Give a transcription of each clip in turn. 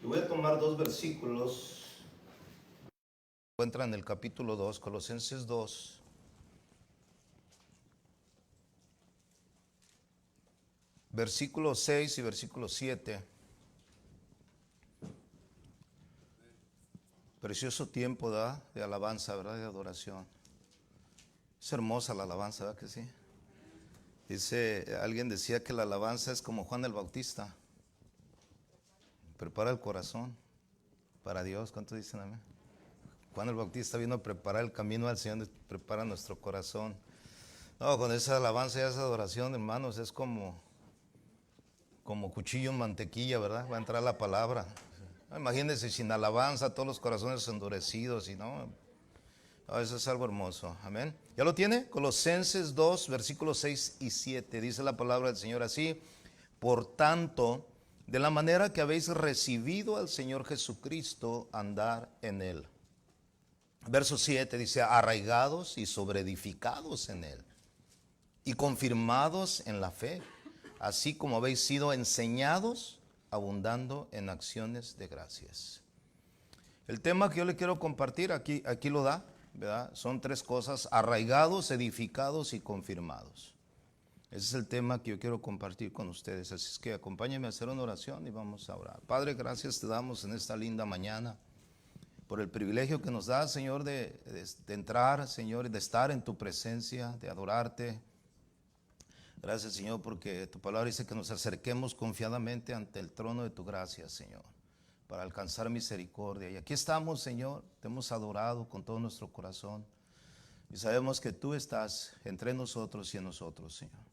Y voy a tomar dos versículos. Se encuentran en el capítulo 2, Colosenses 2. Versículo 6 y versículo 7. Precioso tiempo, ¿verdad? De alabanza, ¿verdad? De adoración. Es hermosa la alabanza, ¿verdad que sí? Alguien decía que la alabanza es como Juan el Bautista. Prepara el corazón para Dios. ¿Cuántos dicen amén? Juan el Bautista vino a preparar el camino al Señor, prepara nuestro corazón. No, con esa alabanza y esa adoración, hermanos, es como cuchillo en mantequilla, ¿verdad? Va a entrar la palabra. Imagínense sin alabanza, todos los corazones endurecidos y no. Eso es algo hermoso. Amén. ¿Ya lo tiene? Colosenses 2, versículos 6 y 7. Dice la palabra del Señor así: por tanto, de la manera que habéis recibido al Señor Jesucristo, andar en Él. Verso 7 dice: arraigados y sobreedificados en Él, y confirmados en la fe, así como habéis sido enseñados, abundando en acciones de gracias. El tema que yo le quiero compartir, aquí lo da, ¿verdad? Son tres cosas: arraigados, edificados y confirmados. Ese es el tema que yo quiero compartir con ustedes. Así es que acompáñenme a hacer una oración y vamos a orar. Padre, gracias te damos en esta linda mañana por el privilegio que nos da, Señor, de entrar, Señor, y de estar en tu presencia, de adorarte. Gracias, Señor, porque tu palabra dice que nos acerquemos confiadamente ante el trono de tu gracia, Señor, para alcanzar misericordia. Y aquí estamos, Señor, te hemos adorado con todo nuestro corazón y sabemos que tú estás entre nosotros y en nosotros, Señor.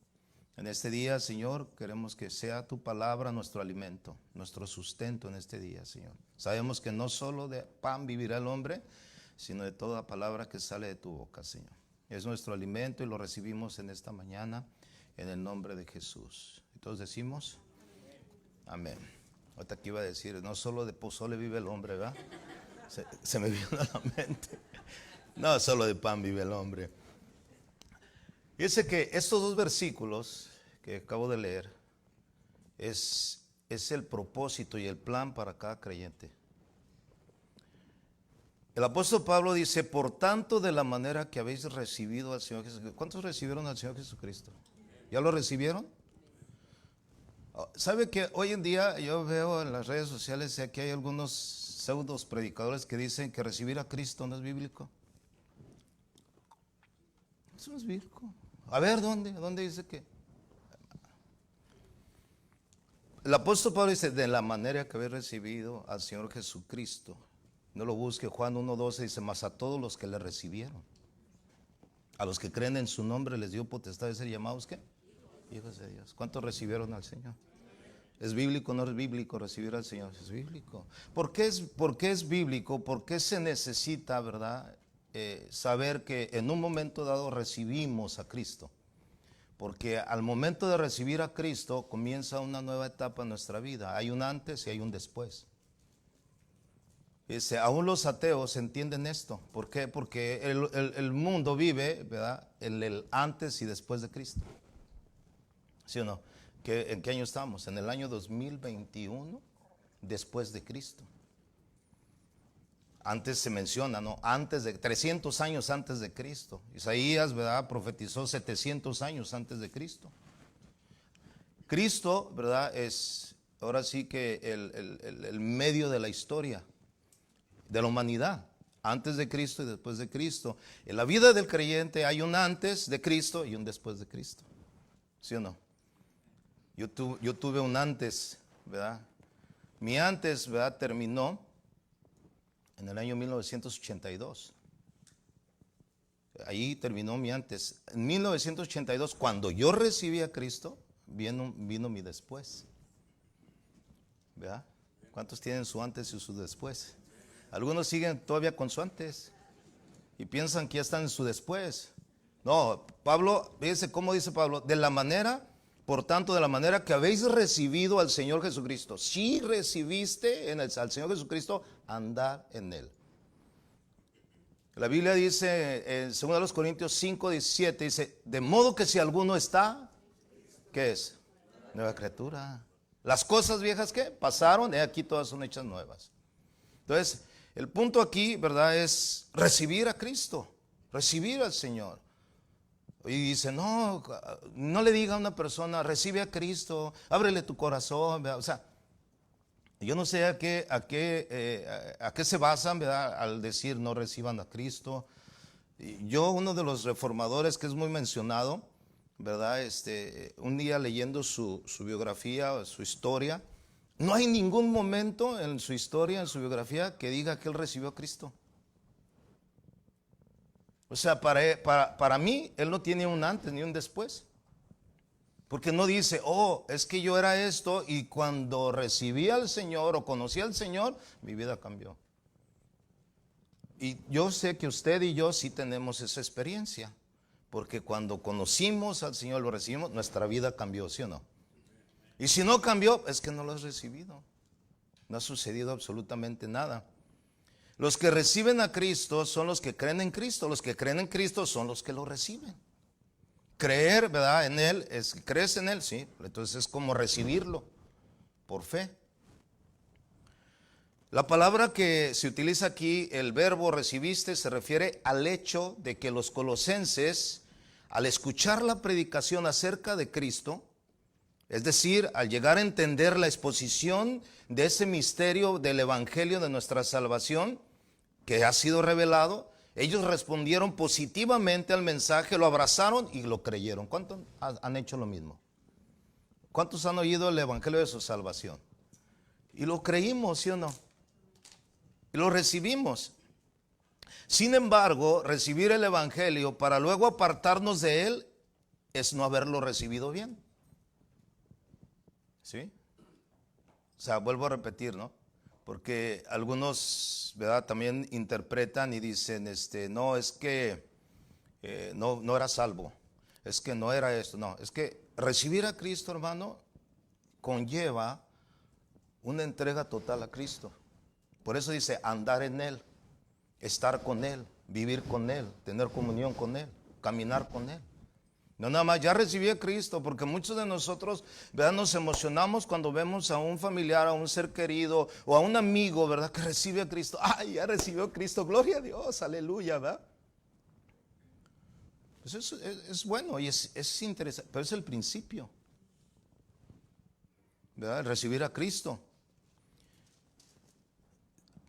En este día, Señor, queremos que sea tu palabra nuestro alimento, nuestro sustento en este día, Señor. Sabemos que no solo de pan vivirá el hombre, sino de toda palabra que sale de tu boca, Señor. Es nuestro alimento y lo recibimos en esta mañana, en el nombre de Jesús. Y todos decimos, amén. Ahorita aquí iba a decir, no solo de pozole vive el hombre, ¿verdad? Se me vino a la mente. No solo de pan vive el hombre. Fíjense que estos dos versículos que acabo de leer es el propósito y el plan para cada creyente. El apóstol Pablo dice: por tanto, de la manera que habéis recibido al Señor Jesucristo. ¿Cuántos recibieron al Señor Jesucristo? ¿Ya lo recibieron? ¿Sabe que hoy en día yo veo en las redes sociales que hay algunos pseudos predicadores que dicen que recibir a Cristo no es bíblico? Eso no es bíblico. A ver, ¿dónde dice que? El apóstol Pablo dice: de la manera que habéis recibido al Señor Jesucristo. No lo busque. Juan 1:12 dice: mas a todos los que le recibieron, a los que creen en su nombre, les dio potestad de ser llamados, ¿qué? Hijos de Dios. ¿Cuántos recibieron al Señor? ¿Es bíblico o no es bíblico recibir al Señor? Es bíblico. ¿Por qué es bíblico? ¿Por qué se necesita, verdad, saber que en un momento dado recibimos a Cristo? Porque al momento de recibir a Cristo comienza una nueva etapa en nuestra vida. Hay un antes y hay un después. Aún los ateos entienden esto. ¿Por qué? Porque el mundo vive, ¿verdad?, en el antes y después de Cristo. ¿Sí o no? ¿En qué año estamos? En el año 2021 después de Cristo. Antes se menciona, ¿no? 300 años antes de Cristo. Isaías, ¿verdad?, profetizó 700 años antes de Cristo. Cristo, ¿verdad?, es ahora sí que el medio de la historia, de la humanidad. Antes de Cristo y después de Cristo. En la vida del creyente hay un antes de Cristo y un después de Cristo. ¿Sí o no? Yo tuve un antes, ¿verdad? Mi antes, ¿verdad?, terminó en el año 1982. Ahí terminó mi antes. En 1982, cuando yo recibí a Cristo, vino mi después. ¿Verdad? ¿Cuántos tienen su antes y su después? Algunos siguen todavía con su antes y piensan que ya están en su después. No, Pablo, fíjense cómo dice Pablo: de la manera... Por tanto, de la manera que habéis recibido al Señor Jesucristo. Si recibiste al Señor Jesucristo, andad en Él. La Biblia dice en 2 Corintios 5:17, dice: de modo que si alguno está, ¿qué es? Nueva criatura. Las cosas viejas que pasaron, aquí todas son hechas nuevas. Entonces, el punto aquí, ¿verdad?, es recibir a Cristo, recibir al Señor. Y dice, no, no le diga a una persona, recibe a Cristo, ábrele tu corazón, ¿verdad? O sea, yo no sé a qué se basan, ¿verdad?, al decir no reciban a Cristo. Yo, uno de los reformadores que es muy mencionado, ¿verdad?, un día leyendo su biografía, su historia, no hay ningún momento en su historia, en su biografía, que diga que él recibió a Cristo. O sea, para mí, él no tiene un antes ni un después. Porque no dice, oh, es que yo era esto y cuando recibí al Señor o conocí al Señor, mi vida cambió. Y yo sé que usted y yo sí tenemos esa experiencia. Porque cuando conocimos al Señor, lo recibimos, nuestra vida cambió, ¿sí o no? Y si no cambió, es que no lo has recibido. No ha sucedido absolutamente nada. Los que reciben a Cristo son los que creen en Cristo. Los que creen en Cristo son los que lo reciben. Creer, ¿verdad?, en Él, ¿crees en Él? Sí, entonces es como recibirlo por fe. La palabra que se utiliza aquí, el verbo recibiste, se refiere al hecho de que los colosenses, al escuchar la predicación acerca de Cristo, es decir, al llegar a entender la exposición de ese misterio del evangelio de nuestra salvación que ha sido revelado, ellos respondieron positivamente al mensaje, lo abrazaron y lo creyeron. ¿Cuántos han hecho lo mismo? ¿Cuántos han oído el evangelio de su salvación? Y lo creímos, ¿sí o no? Y lo recibimos. Sin embargo, recibir el evangelio para luego apartarnos de él es no haberlo recibido bien. ¿Sí? O sea, vuelvo a repetir, ¿no? Porque algunos, ¿verdad?, también interpretan y dicen, no, es que no era salvo, es que no era esto, no, es que recibir a Cristo, hermano, conlleva una entrega total a Cristo. Por eso dice andar en Él, estar con Él, vivir con Él, tener comunión con Él, caminar con Él. No nada más, ya recibí a Cristo, porque muchos de nosotros, ¿verdad?, nos emocionamos cuando vemos a un familiar, a un ser querido o a un amigo, ¿verdad?, que recibe a Cristo. ¡Ay, ya recibió a Cristo! ¡Gloria a Dios! ¡Aleluya! ¿Verdad? Pues eso es bueno y es interesante, pero es el principio, ¿verdad?, recibir a Cristo.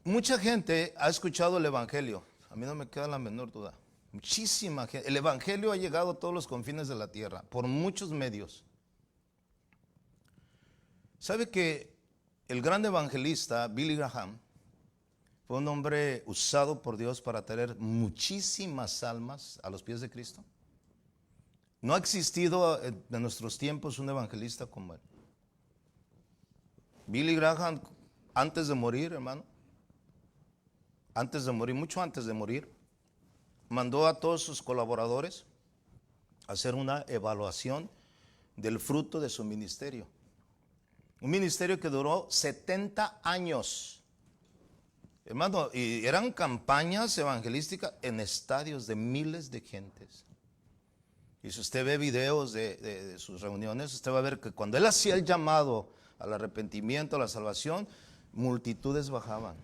Mucha gente ha escuchado el evangelio, a mí no me queda la menor duda. Muchísima gente. El evangelio ha llegado a todos los confines de la tierra, por muchos medios. ¿Sabe que el gran evangelista Billy Graham fue un hombre usado por Dios para traer muchísimas almas a los pies de Cristo? No ha existido en nuestros tiempos un evangelista como él. Billy Graham, antes de morir, hermano, antes de morir, mucho antes de morir, mandó a todos sus colaboradores a hacer una evaluación del fruto de su ministerio. Un ministerio que duró 70 años. Hermano, y eran campañas evangelísticas en estadios de miles de gentes. Y si usted ve videos de sus reuniones, usted va a ver que cuando él hacía el llamado al arrepentimiento, a la salvación, multitudes bajaban.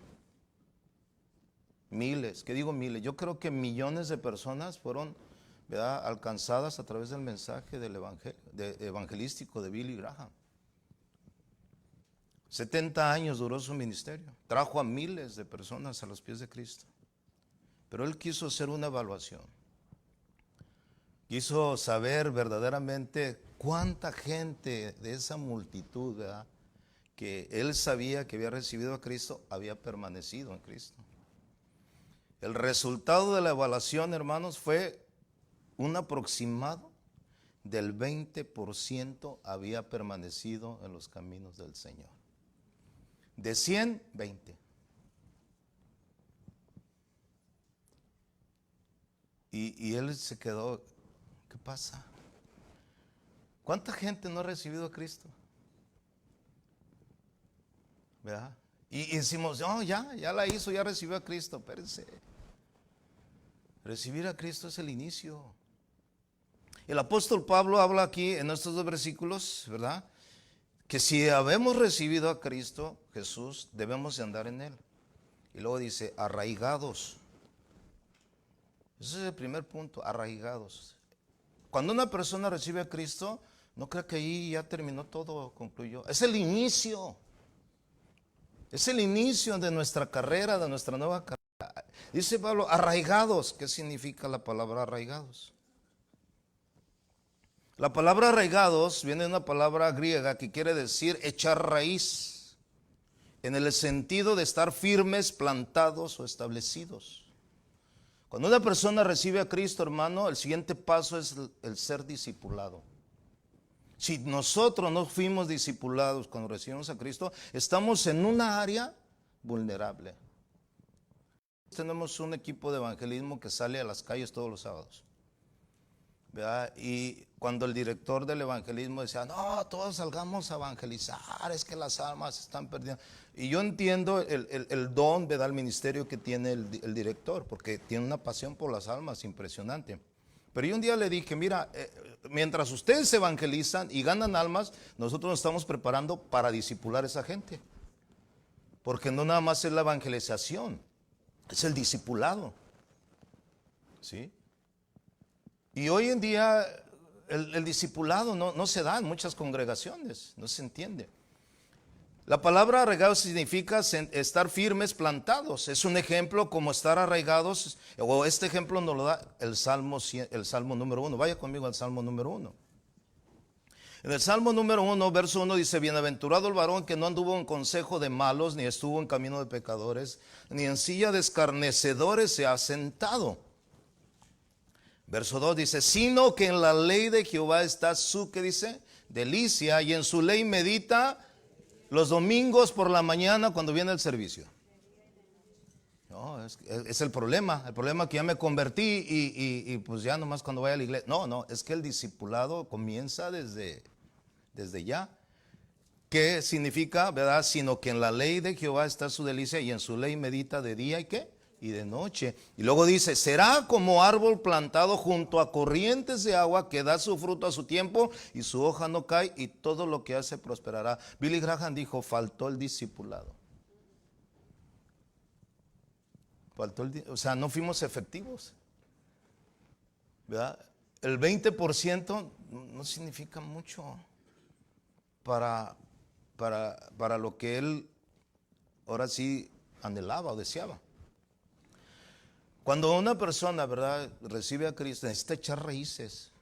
Miles, ¿qué digo miles? Yo creo que millones de personas fueron, ¿verdad?, alcanzadas a través del mensaje del evangelístico de Billy Graham. 70 años duró su ministerio, trajo a miles de personas a los pies de Cristo. Pero él quiso hacer una evaluación. Quiso saber verdaderamente cuánta gente de esa multitud, ¿verdad?, que él sabía que había recibido a Cristo, había permanecido en Cristo. El resultado de la evaluación, hermanos, fue un aproximado del 20% había permanecido en los caminos del Señor. De 100, 20. Y él se quedó, ¿qué pasa? ¿Cuánta gente no ha recibido a Cristo? ¿Verdad? Y decimos, no, ya la hizo, ya recibió a Cristo. Espérense. Recibir a Cristo es el inicio. El apóstol Pablo habla aquí en estos dos versículos, ¿verdad?, que si habemos recibido a Cristo Jesús, debemos de andar en Él. Y luego dice, arraigados. Ese es el primer punto, arraigados. Cuando una persona recibe a Cristo, no crea que ahí ya terminó todo, concluyó. Es el inicio. Es el inicio de nuestra carrera, de nuestra nueva carrera. Dice Pablo, arraigados. ¿Qué significa la palabra arraigados? La palabra arraigados viene de una palabra griega que quiere decir echar raíz, en el sentido de estar firmes, plantados o establecidos. Cuando una persona recibe a Cristo, hermano, el siguiente paso es el ser discipulado. Si nosotros no fuimos discipulados cuando recibimos a Cristo, estamos en una área vulnerable. Tenemos un equipo de evangelismo que sale a las calles todos los sábados, ¿verdad? Y cuando el director del evangelismo decía, no, todos salgamos a evangelizar, es que las almas se están perdiendo. Y yo entiendo el don, ¿verdad?, el ministerio que tiene el director, porque tiene una pasión por las almas impresionante. Pero yo un día le dije, mira, mientras ustedes se evangelizan y ganan almas, nosotros nos estamos preparando para discipular a esa gente. Porque no nada más es la evangelización, es el discipulado. ¿Sí? Y hoy en día el discipulado no se da en muchas congregaciones, no se entiende. La palabra arraigados significa estar firmes, plantados. Es un ejemplo como estar arraigados, o este ejemplo nos lo da el Salmo número 1. Vaya conmigo al Salmo número 1. En el Salmo número 1, verso 1 dice, bienaventurado el varón que no anduvo en consejo de malos, ni estuvo en camino de pecadores, ni en silla de escarnecedores se ha sentado. Verso 2 dice, sino que en la ley de Jehová está su, ¿qué dice? Delicia, y en su ley medita los domingos por la mañana cuando viene el servicio. No, es el problema que ya me convertí y pues ya nomás cuando vaya a la iglesia. No, es que el discipulado comienza desde ya. ¿Qué significa, verdad? Sino que en la ley de Jehová está su delicia y en su ley medita de día y ¿qué? Y de noche. Y luego dice, será como árbol plantado junto a corrientes de agua que da su fruto a su tiempo y su hoja no cae y todo lo que hace prosperará. Billy Graham dijo, faltó el discipulado. O sea, no fuimos efectivos, ¿verdad? El 20% no significa mucho para lo que él ahora sí anhelaba o deseaba. Cuando una persona, ¿verdad?, recibe a Cristo, necesita echar raíces.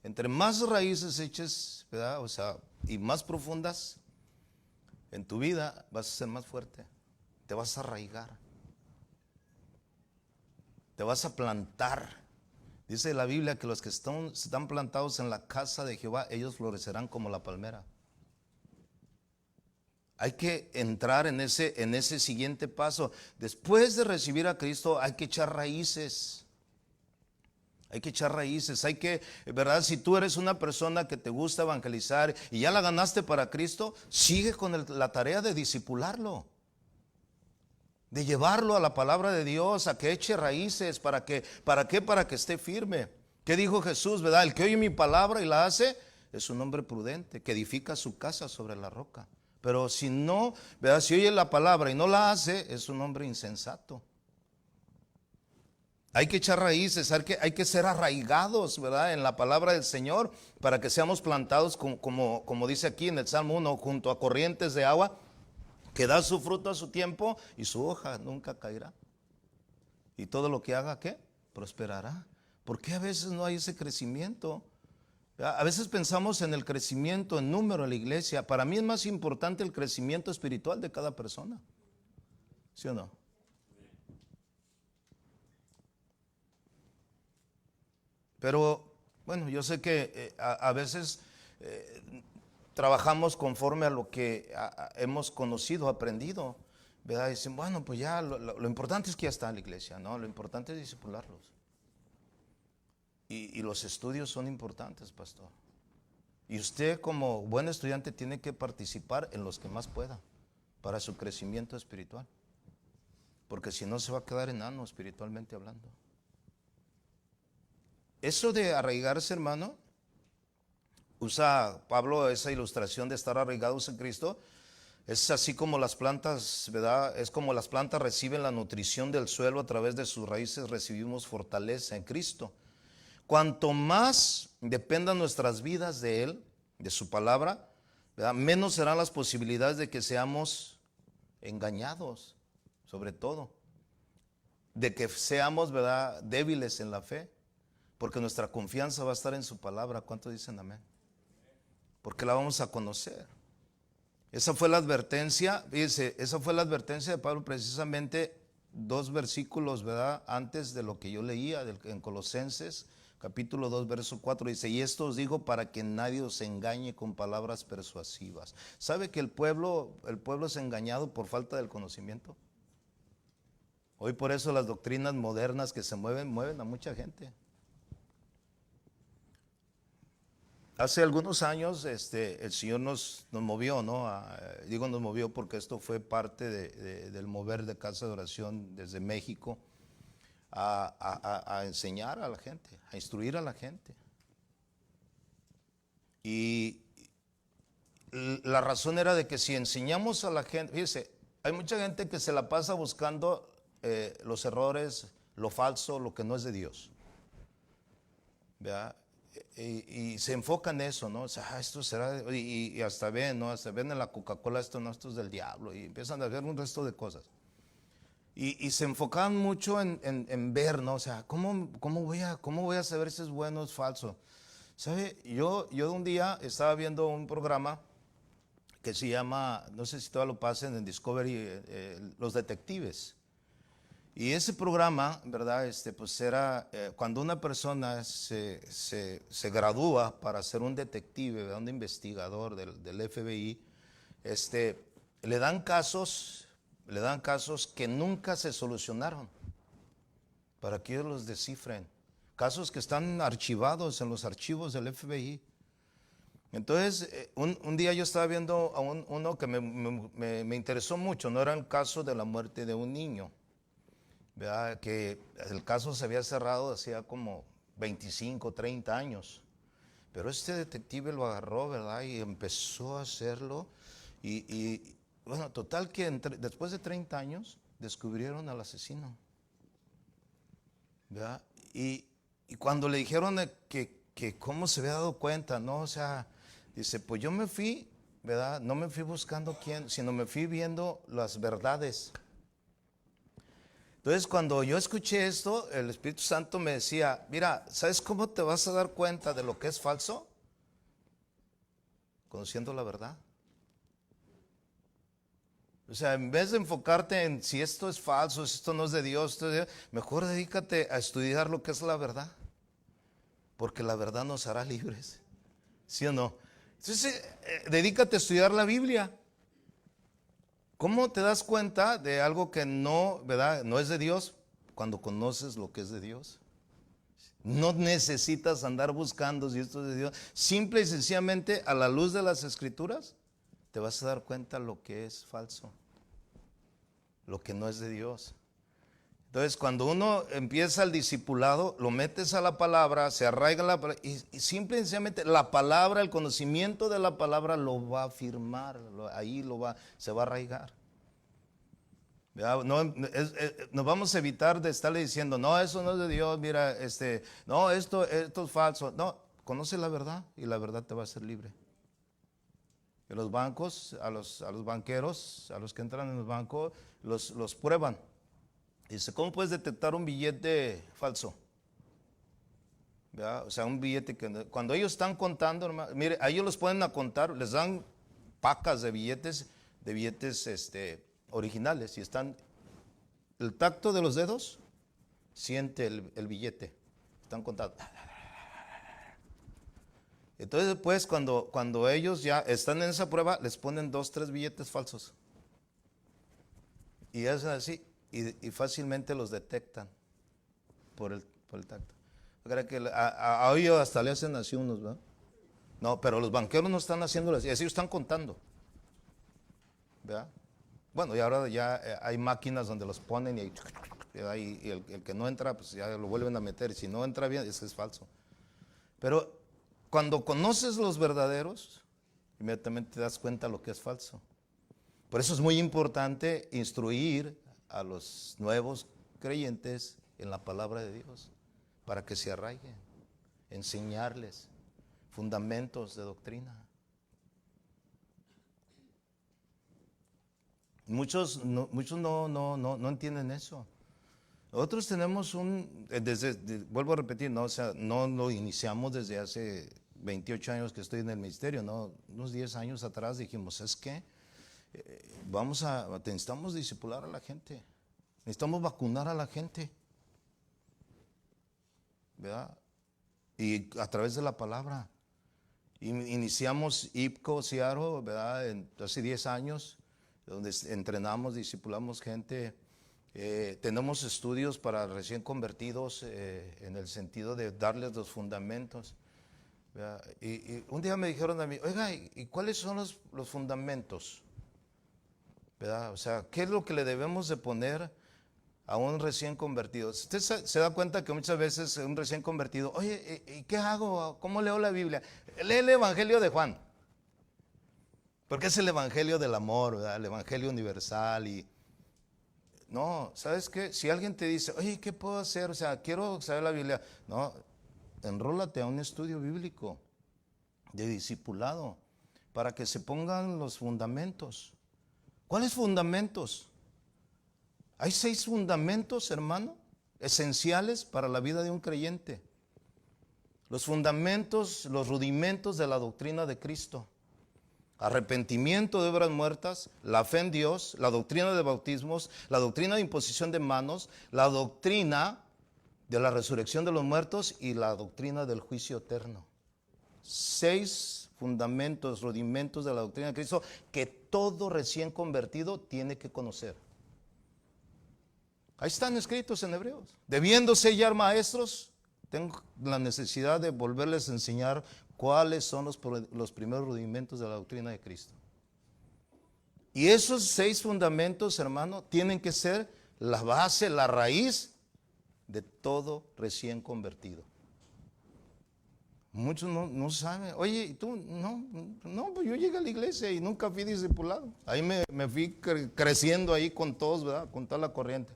Entre más raíces eches, ¿verdad?, o sea, y más profundas en tu vida, vas a ser más fuerte. Te vas a arraigar. Te vas a plantar. Dice la Biblia que los que están plantados en la casa de Jehová, ellos florecerán como la palmera. Hay que entrar en ese siguiente paso. Después de recibir a Cristo hay que echar raíces. Hay que echar raíces. Hay que, ¿verdad? Si tú eres una persona que te gusta evangelizar y ya la ganaste para Cristo, sigue con la tarea de discipularlo. De llevarlo a la palabra de Dios, a que eche raíces. ¿Para qué? Para que esté firme. ¿Qué dijo Jesús, verdad? El que oye mi palabra y la hace es un hombre prudente, que edifica su casa sobre la roca. Pero si no, ¿verdad?, si oye la palabra y no la hace, es un hombre insensato. Hay que echar raíces, hay que ser arraigados, ¿verdad?, en la palabra del Señor, para que seamos plantados, como dice aquí en el Salmo 1, junto a corrientes de agua, que da su fruto a su tiempo y su hoja nunca caerá. Y todo lo que haga, ¿qué? Prosperará. ¿Por qué a veces no hay ese crecimiento? A veces pensamos en el crecimiento en número en la iglesia. Para mí es más importante el crecimiento espiritual de cada persona. ¿Sí o no? Pero bueno, yo sé que a veces trabajamos conforme a lo que hemos conocido, aprendido, ¿verdad? Y dicen, bueno, pues ya lo importante es que ya está en la iglesia, ¿no? Lo importante es discipularlos. Y los estudios son importantes, pastor. Y usted como buen estudiante tiene que participar en los que más pueda para su crecimiento espiritual. Porque si no se va a quedar enano espiritualmente hablando. Eso de arraigarse, hermano, usa Pablo esa ilustración de estar arraigados en Cristo. Es así como las plantas, ¿verdad? Es como las plantas reciben la nutrición del suelo, a través de sus raíces recibimos fortaleza en Cristo. Cuanto más dependan nuestras vidas de Él, de su palabra, ¿verdad?, menos serán las posibilidades de que seamos engañados, sobre todo. De que seamos, ¿verdad?, débiles en la fe, porque nuestra confianza va a estar en su palabra. ¿Cuántos dicen amén? Porque la vamos a conocer. Esa fue la advertencia, fíjense, esa fue la advertencia de Pablo precisamente 2 versículos, ¿verdad?, antes de lo que yo leía en Colosenses, capítulo 2, verso 4, dice: y esto os digo para que nadie os engañe con palabras persuasivas. ¿Sabe que el pueblo es engañado por falta del conocimiento? Hoy por eso las doctrinas modernas que se mueven a mucha gente. Hace algunos años el Señor nos movió, ¿no? Digo nos movió porque esto fue parte del mover de Casa de Oración desde México a enseñar a la gente, a instruir a la gente. Y la razón era de que si enseñamos a la gente, fíjese, hay mucha gente que se la pasa buscando los errores, lo falso, lo que no es de Dios, ¿verdad? Y se enfoca en eso, ¿no? O sea, esto será, y hasta ven, ¿no? Hasta ven en la Coca-Cola, esto es del diablo, y empiezan a ver un resto de cosas. Y se enfocaban mucho en ver, ¿no? O sea, ¿cómo voy a saber si es bueno o es falso? ¿Sabe? Yo un día estaba viendo un programa que se llama, no sé si todavía lo pasen en Discovery, Los Detectives. Y ese programa, ¿verdad? Pues era cuando una persona se gradúa para ser un detective, ¿verdad?, un investigador del FBI, le dan casos que nunca se solucionaron, para que ellos los descifren. Casos que están archivados en los archivos del FBI. Entonces, un día yo estaba viendo a uno que me interesó mucho. No era el caso de la muerte de un niño, ¿verdad?, que el caso se había cerrado hacía como 25, 30 años. Pero este detective lo agarró, ¿verdad?, y empezó a hacerlo. Y bueno, total que después de 30 años descubrieron al asesino, ¿verdad? Y cuando le dijeron que cómo se había dado cuenta, ¿no? O sea, dice, pues yo me fui, ¿verdad? No me fui buscando quién, sino me fui viendo las verdades. Entonces, cuando yo escuché esto, el Espíritu Santo me decía, mira, ¿sabes cómo te vas a dar cuenta de lo que es falso? Conociendo la verdad. O sea, en vez de enfocarte en si esto es falso, si esto no es de Dios, mejor dedícate a estudiar lo que es la verdad. Porque la verdad nos hará libres. ¿Sí o no? Entonces, dedícate a estudiar la Biblia. ¿Cómo te das cuenta de algo que no, ¿verdad?, no es de Dios? Cuando conoces lo que es de Dios. No necesitas andar buscando si esto es de Dios. Simple y sencillamente, a la luz de las Escrituras, te vas a dar cuenta lo que es falso, lo que no es de Dios. Entonces, cuando uno empieza el discipulado, lo metes a la palabra, se arraiga la palabra, y simple y sencillamente la palabra, el conocimiento de la palabra lo va a afirmar, ahí se va a arraigar. Nos vamos a evitar de estarle diciendo, no, eso no es de Dios, mira, no, esto es falso. No, conoce la verdad y la verdad te va a hacer libre. Y los bancos, a los banqueros, a los que entran en los bancos, los prueban. Dice, ¿cómo puedes detectar un billete falso? ¿Verdad? O sea, un billete que cuando ellos están contando, mire, a ellos los ponen a contar, les dan pacas de billetes originales, y están, el tacto de los dedos siente el billete, están contando. Entonces después cuando ellos ya están en esa prueba, les ponen 2, 3 billetes falsos. Y hacen así, y fácilmente los detectan por el tacto. A ellos hasta le hacen así unos, ¿verdad? No, pero los banqueros no están haciéndolo así, ellos están contando, ¿verdad? Bueno, y ahora ya hay máquinas donde los ponen y el que no entra, pues ya lo vuelven a meter. Y si no entra bien, eso es falso. Pero cuando conoces los verdaderos, inmediatamente te das cuenta de lo que es falso. Por eso es muy importante instruir a los nuevos creyentes en la palabra de Dios, para que se arraiguen, enseñarles fundamentos de doctrina. Muchos no entienden eso. Nosotros tenemos vuelvo a repetir, no, o sea, no lo iniciamos desde hace 28 años que estoy en el ministerio, no, unos 10 años atrás dijimos, es que necesitamos discipular a la gente, necesitamos vacunar a la gente, ¿verdad? Y a través de la palabra. Iniciamos IPCO, Seattle, ¿verdad? Hace 10 años, donde entrenamos, discipulamos gente. Tenemos estudios para recién convertidos en el sentido de darles los fundamentos. Y un día me dijeron a mí, oiga, ¿y cuáles son los fundamentos? ¿Verdad? O sea, ¿qué es lo que le debemos de poner a un recién convertido? Usted se da cuenta que muchas veces un recién convertido, oye, ¿y qué hago? ¿Cómo leo la Biblia? Lee el Evangelio de Juan, porque es el Evangelio del amor, ¿verdad? El Evangelio universal. Y no, ¿sabes qué? Si alguien te dice, oye, ¿qué puedo hacer? O sea, quiero saber la Biblia. No, enrólate a un estudio bíblico de discipulado para que se pongan los fundamentos. ¿Cuáles fundamentos? Hay 6 fundamentos, hermano, esenciales para la vida de un creyente. Los fundamentos, los rudimentos de la doctrina de Cristo. Arrepentimiento de obras muertas, la fe en Dios, la doctrina de bautismos, la doctrina de imposición de manos, la doctrina de la resurrección de los muertos y la doctrina del juicio eterno. 6 fundamentos, rudimentos de la doctrina de Cristo que todo recién convertido tiene que conocer. Ahí están escritos en Hebreos. Debiéndose ya maestros, tengo la necesidad de volverles a enseñar cuáles son los primeros rudimentos de la doctrina de Cristo. Y esos 6 fundamentos, hermano, tienen que ser la base, la raíz de todo recién convertido. Muchos no saben. Oye, ¿y tú? No, pues yo llegué a la iglesia y nunca fui discipulado. Ahí me fui creciendo ahí con todos, ¿verdad? Con toda la corriente.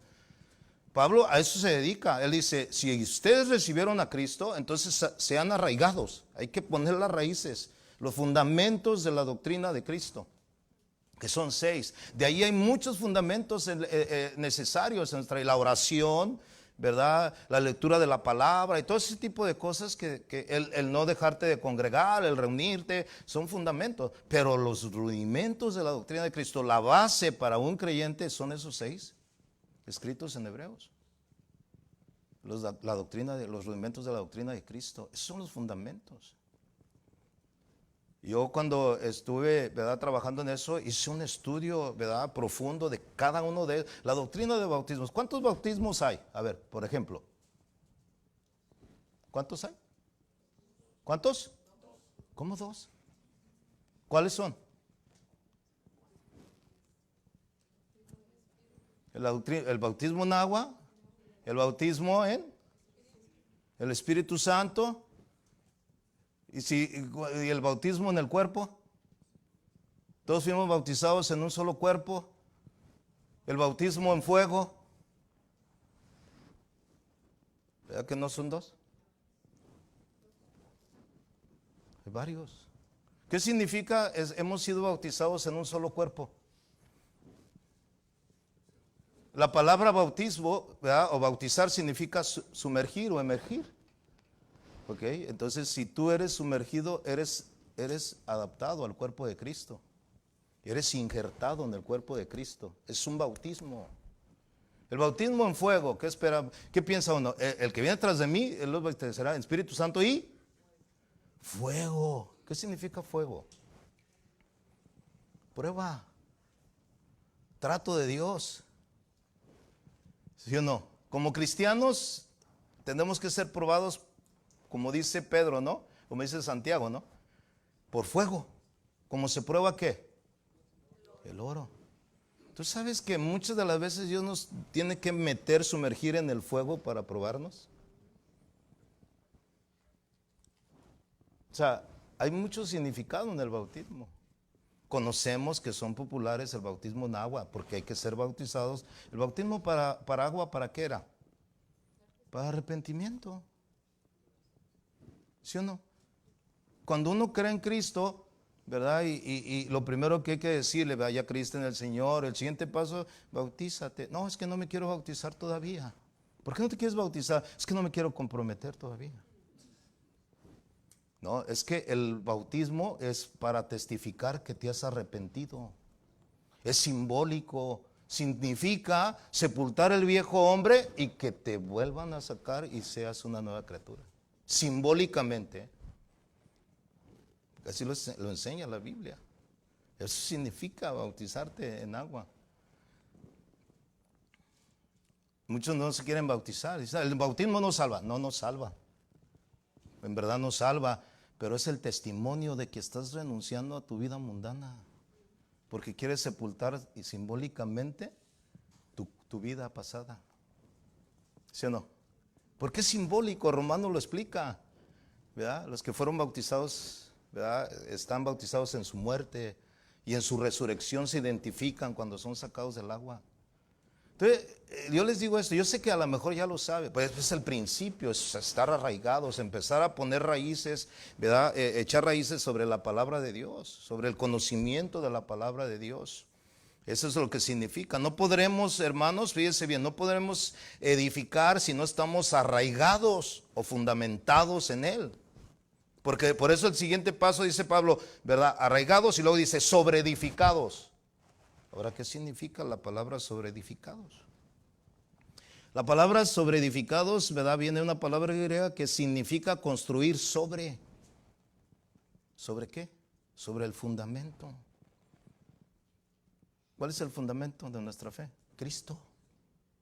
Pablo a eso se dedica. Él dice, si ustedes recibieron a Cristo, entonces sean arraigados. Hay que poner las raíces, los fundamentos de la doctrina de Cristo, que son 6. De ahí hay muchos fundamentos necesarios en la oración, ¿verdad? La lectura de la palabra y todo ese tipo de cosas que el no dejarte de congregar, el reunirte, son fundamentos. Pero los rudimentos de la doctrina de Cristo, la base para un creyente son esos 6 escritos en Hebreos. La doctrina los rudimentos de la doctrina de Cristo, esos son los fundamentos. Yo cuando estuve, ¿verdad?, trabajando en eso, hice un estudio, ¿verdad?, profundo de cada uno de ellos. La doctrina de bautismos. ¿Cuántos bautismos hay? A ver, por ejemplo. ¿Cuántos hay? ¿Cuántos? ¿Cómo 2? ¿Cuáles son? El bautismo en agua, el bautismo en el Espíritu Santo, y el bautismo en el cuerpo. Todos fuimos bautizados en un solo cuerpo. El bautismo en fuego. ¿Verdad que no son 2? Hay varios. ¿Qué significa? Hemos sido bautizados en un solo cuerpo. La palabra bautismo, ¿verdad?, o bautizar significa sumergir o emergir. ¿Ok? Entonces, si tú eres sumergido, eres adaptado al cuerpo de Cristo. Eres injertado en el cuerpo de Cristo. Es un bautismo. El bautismo en fuego, ¿qué espera? ¿Qué piensa uno? El que viene tras de mí, él lo bautizará en Espíritu Santo y fuego. ¿Qué significa fuego? Prueba. Trato de Dios. ¿Sí o no? Como cristianos tenemos que ser probados, como dice Pedro, ¿no? Como dice Santiago, ¿no? Por fuego. ¿Cómo se prueba qué? El oro. ¿Tú sabes que muchas de las veces Dios nos tiene que sumergir en el fuego para probarnos? sea, hay mucho significado en el bautismo. Conocemos que son populares el bautismo en agua, porque hay que ser bautizados. El bautismo para agua, ¿para qué era? Para arrepentimiento. ¿Sí o no? Cuando uno cree en Cristo, ¿verdad? Y lo primero que hay que decirle, vaya Cristo en el Señor, el siguiente paso, bautízate. No, es que no me quiero bautizar todavía. ¿Por qué no te quieres bautizar? Es que no me quiero comprometer todavía. No, es que el bautismo es para testificar que te has arrepentido. Es simbólico, significa sepultar el viejo hombre y que te vuelvan a sacar y seas una nueva criatura. Simbólicamente. Así lo enseña la Biblia. Eso significa bautizarte en agua. Muchos no se quieren bautizar. Dicen, el bautismo no salva. No, no salva. En verdad no salva, pero es el testimonio de que estás renunciando a tu vida mundana, porque quieres sepultar y simbólicamente tu vida pasada. ¿Sí o no? Porque es simbólico, Romano lo explica, ¿verdad? Los que fueron bautizados, ¿verdad? Están bautizados en su muerte y en su resurrección se identifican cuando son sacados del agua. Entonces, yo les digo esto, yo sé que a lo mejor ya lo sabe, pues es el principio, es estar arraigados, empezar a poner raíces, ¿verdad? Echar raíces sobre la palabra de Dios, sobre el conocimiento de la palabra de Dios. Eso es lo que significa. No podremos, hermanos, fíjense bien, no podremos edificar si no estamos arraigados o fundamentados en Él. Porque por eso el siguiente paso dice Pablo, ¿verdad? Arraigados y luego dice sobreedificados. Ahora, ¿qué significa la palabra sobreedificados? La palabra sobreedificados, ¿verdad? Viene de una palabra griega que significa construir sobre. ¿Sobre qué? Sobre el fundamento. ¿Cuál es el fundamento de nuestra fe? Cristo.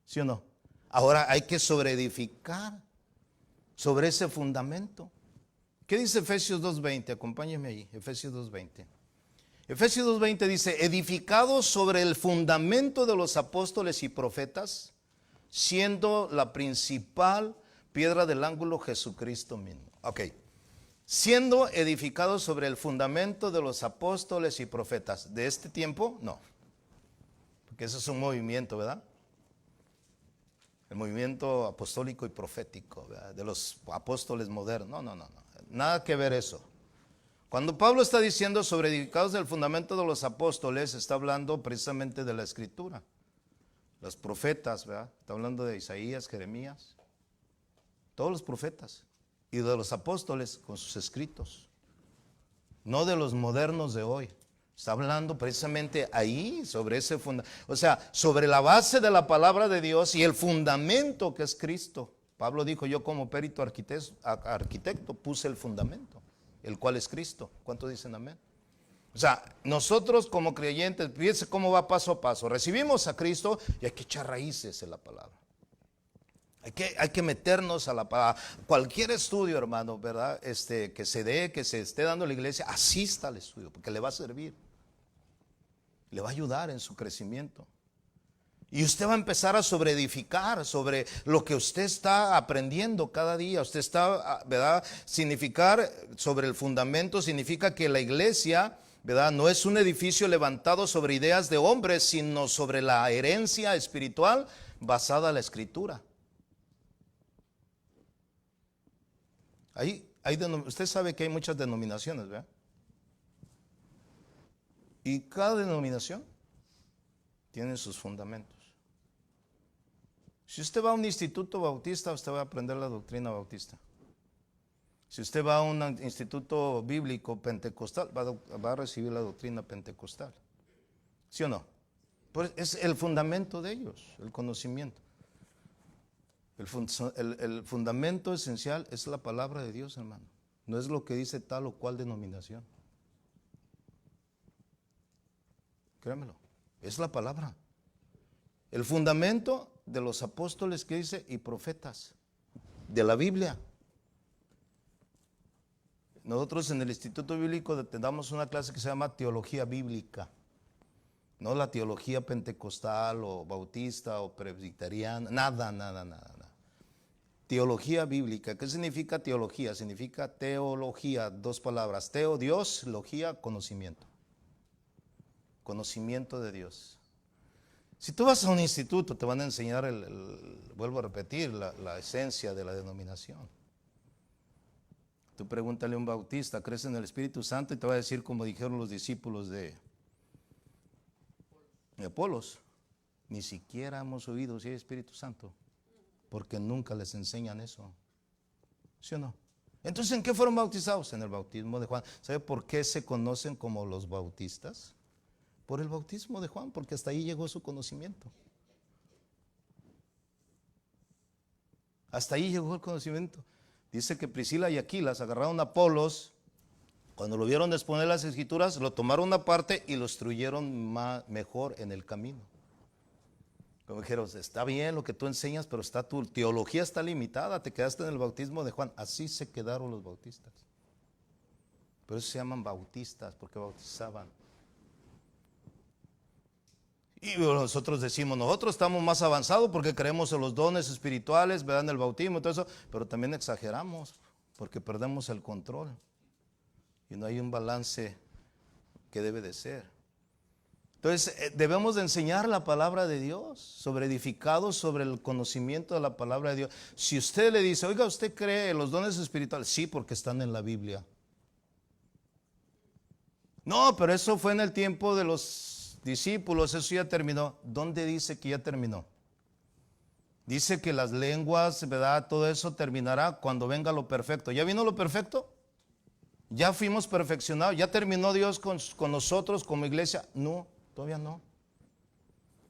¿Sí o no? Ahora hay que sobreedificar sobre ese fundamento. ¿Qué dice Efesios 2:20? Acompáñenme allí, Efesios 2:20. Efesios 2:20 dice, edificados sobre el fundamento de los apóstoles y profetas, siendo la principal piedra del ángulo Jesucristo mismo. Ok, siendo edificados sobre el fundamento de los apóstoles y profetas. ¿De este tiempo? No, porque eso es un movimiento, ¿verdad? El movimiento apostólico y profético, ¿verdad? De los apóstoles modernos. No, nada que ver eso. Cuando Pablo está diciendo sobre edificados del fundamento de los apóstoles, está hablando precisamente de la escritura. Los profetas, ¿verdad? Está hablando de Isaías, Jeremías, todos los profetas. Y de los apóstoles con sus escritos. No de los modernos de hoy. Está hablando precisamente ahí sobre ese fundamento. O sea, sobre la base de la palabra de Dios y el fundamento que es Cristo. Pablo dijo, yo como perito arquitecto puse el fundamento, el cual es Cristo. ¿Cuántos dicen amén? O sea, nosotros como creyentes, fíjense cómo va paso a paso. Recibimos a Cristo y hay que echar raíces en la palabra. Hay que meternos a la palabra. Cualquier estudio, hermano, ¿verdad? Que se esté dando en la iglesia, asista al estudio, porque le va a servir. Le va a ayudar en su crecimiento. Y usted va a empezar a sobreedificar sobre lo que usted está aprendiendo cada día. Usted está, ¿verdad? Significar sobre el fundamento significa que la iglesia, ¿verdad? No es un edificio levantado sobre ideas de hombres, sino sobre la herencia espiritual basada en la Escritura. Usted sabe que hay muchas denominaciones, ¿verdad? Y cada denominación tiene sus fundamentos. Si usted va a un instituto bautista, usted va a aprender la doctrina bautista. Si usted va a un instituto bíblico pentecostal, va a recibir la doctrina pentecostal. ¿Sí o no? Pues es el fundamento de ellos, el conocimiento. El fundamento esencial es la palabra de Dios, hermano. No es lo que dice tal o cual denominación. Créamelo, es la palabra. El fundamento de los apóstoles que dice y profetas de la Biblia. Nosotros en el Instituto Bíblico damos una clase que se llama teología bíblica. No la teología pentecostal o bautista o presbiteriana, nada. Teología bíblica. ¿Qué significa teología? Significa teología, dos palabras. Teo, Dios, logía, conocimiento. Conocimiento de Dios. Si tú vas a un instituto, te van a enseñar, vuelvo a repetir, la esencia de la denominación. Tú pregúntale a un bautista, ¿crees en el Espíritu Santo? Y te va a decir como dijeron los discípulos de Apolos. Ni siquiera hemos oído si hay Espíritu Santo, porque nunca les enseñan eso. ¿Sí o no? Entonces, ¿en qué fueron bautizados? En el bautismo de Juan. ¿Sabe por qué se conocen como los bautistas? Por el bautismo de Juan, porque hasta ahí llegó su conocimiento. Hasta ahí llegó el conocimiento. Dice que Priscila y Aquilas agarraron a Apolos, cuando lo vieron exponer las escrituras, lo tomaron aparte y lo instruyeron mejor en el camino. Como dijeron, está bien lo que tú enseñas, pero tu teología está limitada, te quedaste en el bautismo de Juan. Así se quedaron los bautistas. Por eso se llaman bautistas, porque bautizaban. Y nosotros decimos, nosotros estamos más avanzados porque creemos en los dones espirituales, ¿verdad? En el bautismo y todo eso, pero también exageramos porque perdemos el control y no hay un balance que debe de ser. Entonces debemos de enseñar la palabra de Dios, sobre edificados sobre el conocimiento de la palabra de Dios. Si usted le dice, oiga, ¿usted cree en los dones espirituales? Sí, porque están en la Biblia. No, pero eso fue en el tiempo de los discípulos, eso ya terminó. ¿Dónde dice que ya terminó? Dice que las lenguas, ¿verdad? Todo eso terminará cuando venga lo perfecto. ¿Ya vino lo perfecto? ¿Ya fuimos perfeccionados? ¿Ya terminó Dios con nosotros como iglesia? No, todavía no.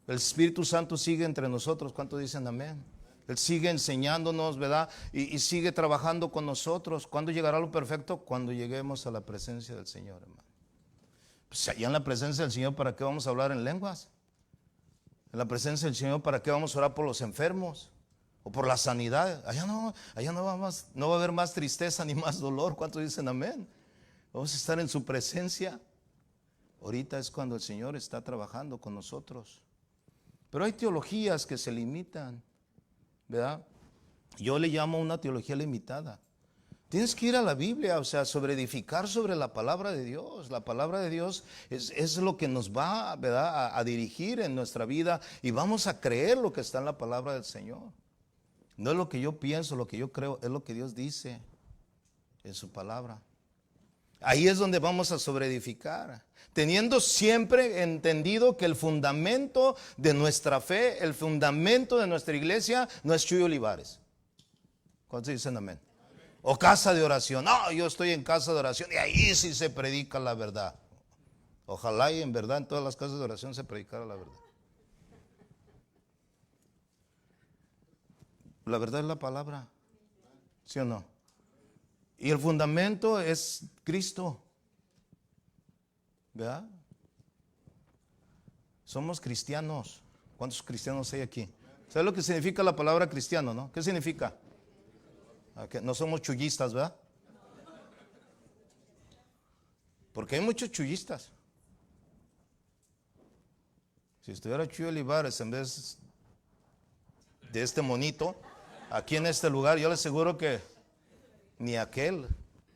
El Espíritu Santo sigue entre nosotros. ¿Cuántos dicen amén? Él sigue enseñándonos, ¿verdad? Y sigue trabajando con nosotros. ¿Cuándo llegará lo perfecto? Cuando lleguemos a la presencia del Señor, hermano. Pues allá en la presencia del Señor, ¿para qué vamos a hablar en lenguas? En la presencia del Señor, ¿para qué vamos a orar por los enfermos? O por la sanidad. Allá no va a haber más tristeza ni más dolor. ¿Cuántos dicen amén? Vamos a estar en su presencia. Ahorita es cuando el Señor está trabajando con nosotros. Pero hay teologías que se limitan, ¿verdad? Yo le llamo una teología limitada. Tienes que ir a la Biblia, o sea, sobre edificar sobre la palabra de Dios. La palabra de Dios es lo que nos va, ¿verdad?, a dirigir en nuestra vida y vamos a creer lo que está en la palabra del Señor. No es lo que yo pienso, lo que yo creo, es lo que Dios dice en su palabra. Ahí es donde vamos a sobreedificar, teniendo siempre entendido que el fundamento de nuestra fe, el fundamento de nuestra iglesia no es Chuy Olivares. ¿Cuántos dicen amén? O casa de oración. No, yo estoy en casa de oración y ahí sí se predica la verdad. Ojalá y en verdad en todas las casas de oración se predicara la verdad. La verdad es la palabra, ¿sí o no? Y el fundamento es Cristo, ¿verdad? Somos cristianos. ¿Cuántos cristianos hay aquí? ¿Sabes lo que significa la palabra cristiano, no? ¿Qué significa? No somos chullistas, ¿verdad? Porque hay muchos chullistas. Si estuviera Chuy Olivares en vez de este monito, aquí en este lugar, yo le aseguro que ni aquel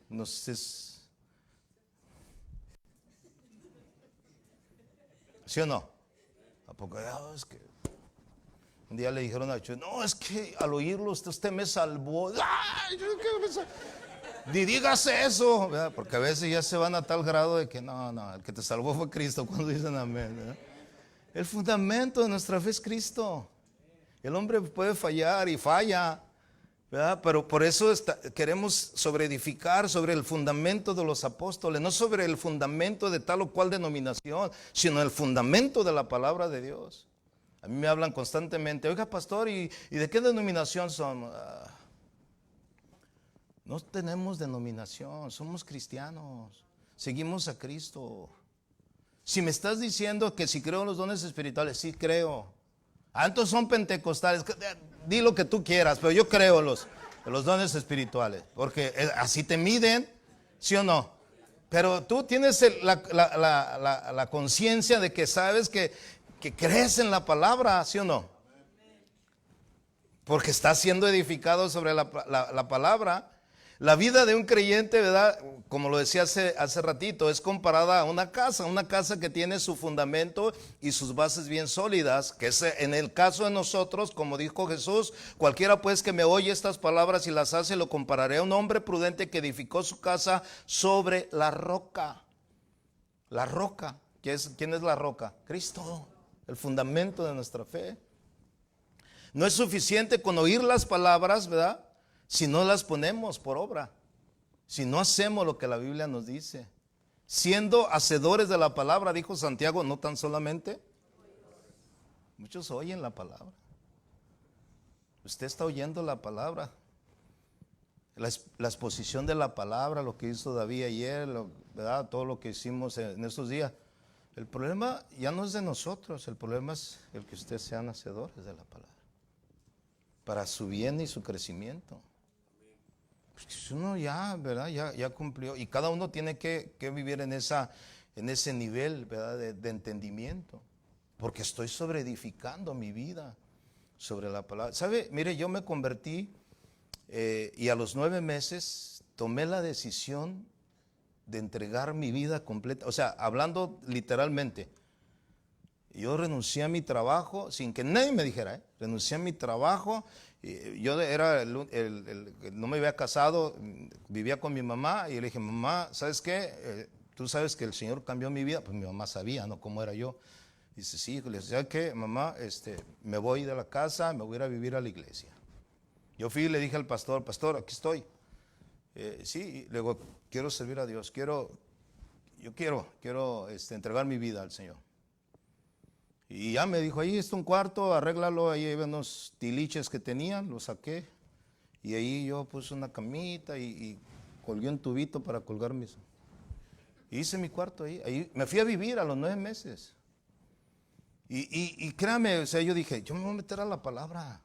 nos es. ¿Sí o no? ¿A poco? Es que un día le dijeron a Chuy, no, es que al oírlo usted me salvó. ¡Ay! Ni digas eso, ¿verdad? Porque a veces ya se van a tal grado de que no, el que te salvó fue Cristo, cuando dicen amén, ¿verdad? El fundamento de nuestra fe es Cristo. El hombre puede fallar y falla, ¿verdad? Pero por eso queremos sobreedificar sobre el fundamento de los apóstoles, no sobre el fundamento de tal o cual denominación, sino el fundamento de la palabra de Dios. A mí me hablan constantemente, oiga pastor, ¿y de qué denominación somos? No tenemos denominación, somos cristianos, seguimos a Cristo. Si me estás diciendo que si creo en los dones espirituales, sí creo. Entonces son pentecostales, di lo que tú quieras, pero yo creo en los dones espirituales, porque así te miden, ¿sí o no? Pero tú tienes la conciencia de que sabes que crees en la palabra, ¿sí o no? porque está siendo edificado sobre la palabra. La vida de un creyente, ¿verdad? Como lo decía hace ratito, es comparada a una casa que tiene su fundamento y sus bases bien sólidas, que es en el caso de nosotros, como dijo Jesús, cualquiera pues que me oye estas palabras y las hace, lo compararé a un hombre prudente que edificó su casa sobre la roca. La roca, ¿quién es la roca? Cristo, el fundamento de nuestra fe. No es suficiente con oír las palabras, ¿verdad? Si no las ponemos por obra, si no hacemos lo que la Biblia nos dice, siendo hacedores de la palabra, dijo Santiago, no tan solamente, muchos oyen la palabra. Usted está oyendo la palabra, la exposición de la palabra, lo que hizo David ayer, ¿verdad? Todo lo que hicimos en estos días. El problema ya no es de nosotros, el problema es el que ustedes sean hacedores de la palabra, para su bien y su crecimiento. Pues uno ya, ¿verdad? Ya cumplió. Y cada uno tiene que vivir en ese nivel, ¿verdad? De entendimiento. Porque estoy sobreedificando mi vida sobre la palabra. ¿Sabe? Mire, yo me convertí y a los 9 meses tomé la decisión de entregar mi vida completa. O sea, hablando literalmente, yo renuncié a mi trabajo sin que nadie me dijera, renuncié a mi trabajo. Yo era no me había casado, vivía con mi mamá y le dije, mamá, ¿sabes qué? Tú sabes que el Señor cambió mi vida. Pues mi mamá sabía, ¿no? Cómo era yo. Dice, sí, le dije, ¿sabes qué, mamá? Me voy de la casa, me voy a ir a vivir a la iglesia. Yo fui y le dije al pastor, aquí estoy. Sí, le digo, quiero servir a Dios, quiero entregar mi vida al Señor. Y ya me dijo, ahí está un cuarto, arréglalo, ahí hay unos tiliches que tenía, los saqué. Y ahí yo puse una camita y colgué un tubito para colgar mis... Hice mi cuarto ahí me fui a vivir a los 9 meses. Y créame, o sea, yo dije, yo me voy a meter a la palabra.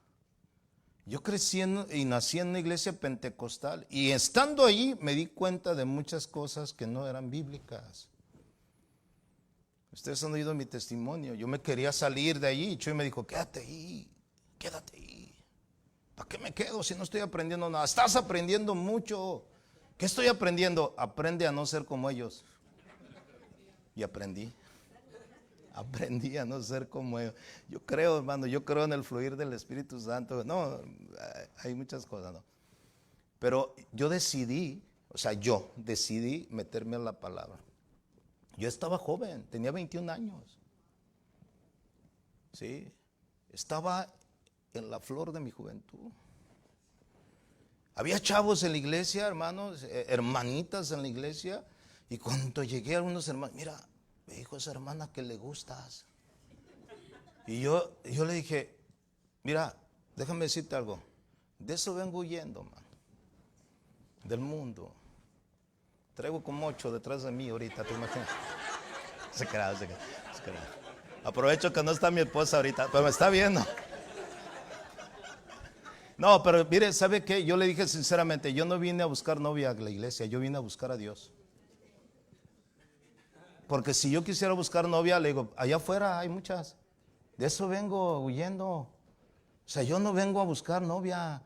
Yo crecí y nací en una iglesia pentecostal. Y estando ahí me di cuenta de muchas cosas que no eran bíblicas. Ustedes han oído mi testimonio. Yo me quería salir de allí y Chuy me dijo, quédate ahí. ¿Para qué me quedo si no estoy aprendiendo nada? Estás aprendiendo mucho. ¿Qué estoy aprendiendo? Aprende a no ser como ellos. Y aprendí a no ser como ellos. Yo creo, hermano, en el fluir del Espíritu Santo. No, hay muchas cosas, ¿no? Pero yo decidí meterme a la palabra. Yo estaba joven, tenía 21 años. Sí, estaba en la flor de mi juventud. Había chavos en la iglesia, hermanos, hermanitas en la iglesia. Y cuando llegué a unos hermanos, mira, me dijo esa hermana que le gustas. Y yo le dije, mira, déjame decirte algo. De eso vengo huyendo, man. Del mundo. Traigo como 8 detrás de mí ahorita, ¿te imaginas? Se crea. Aprovecho que no está mi esposa ahorita, pero me está viendo. No, pero mire, ¿sabe qué? Yo le dije sinceramente, yo no vine a buscar novia a la iglesia, yo vine a buscar a Dios. Porque si yo quisiera buscar novia, le digo, allá afuera hay muchas. De eso vengo huyendo. O sea, yo no vengo a buscar novia,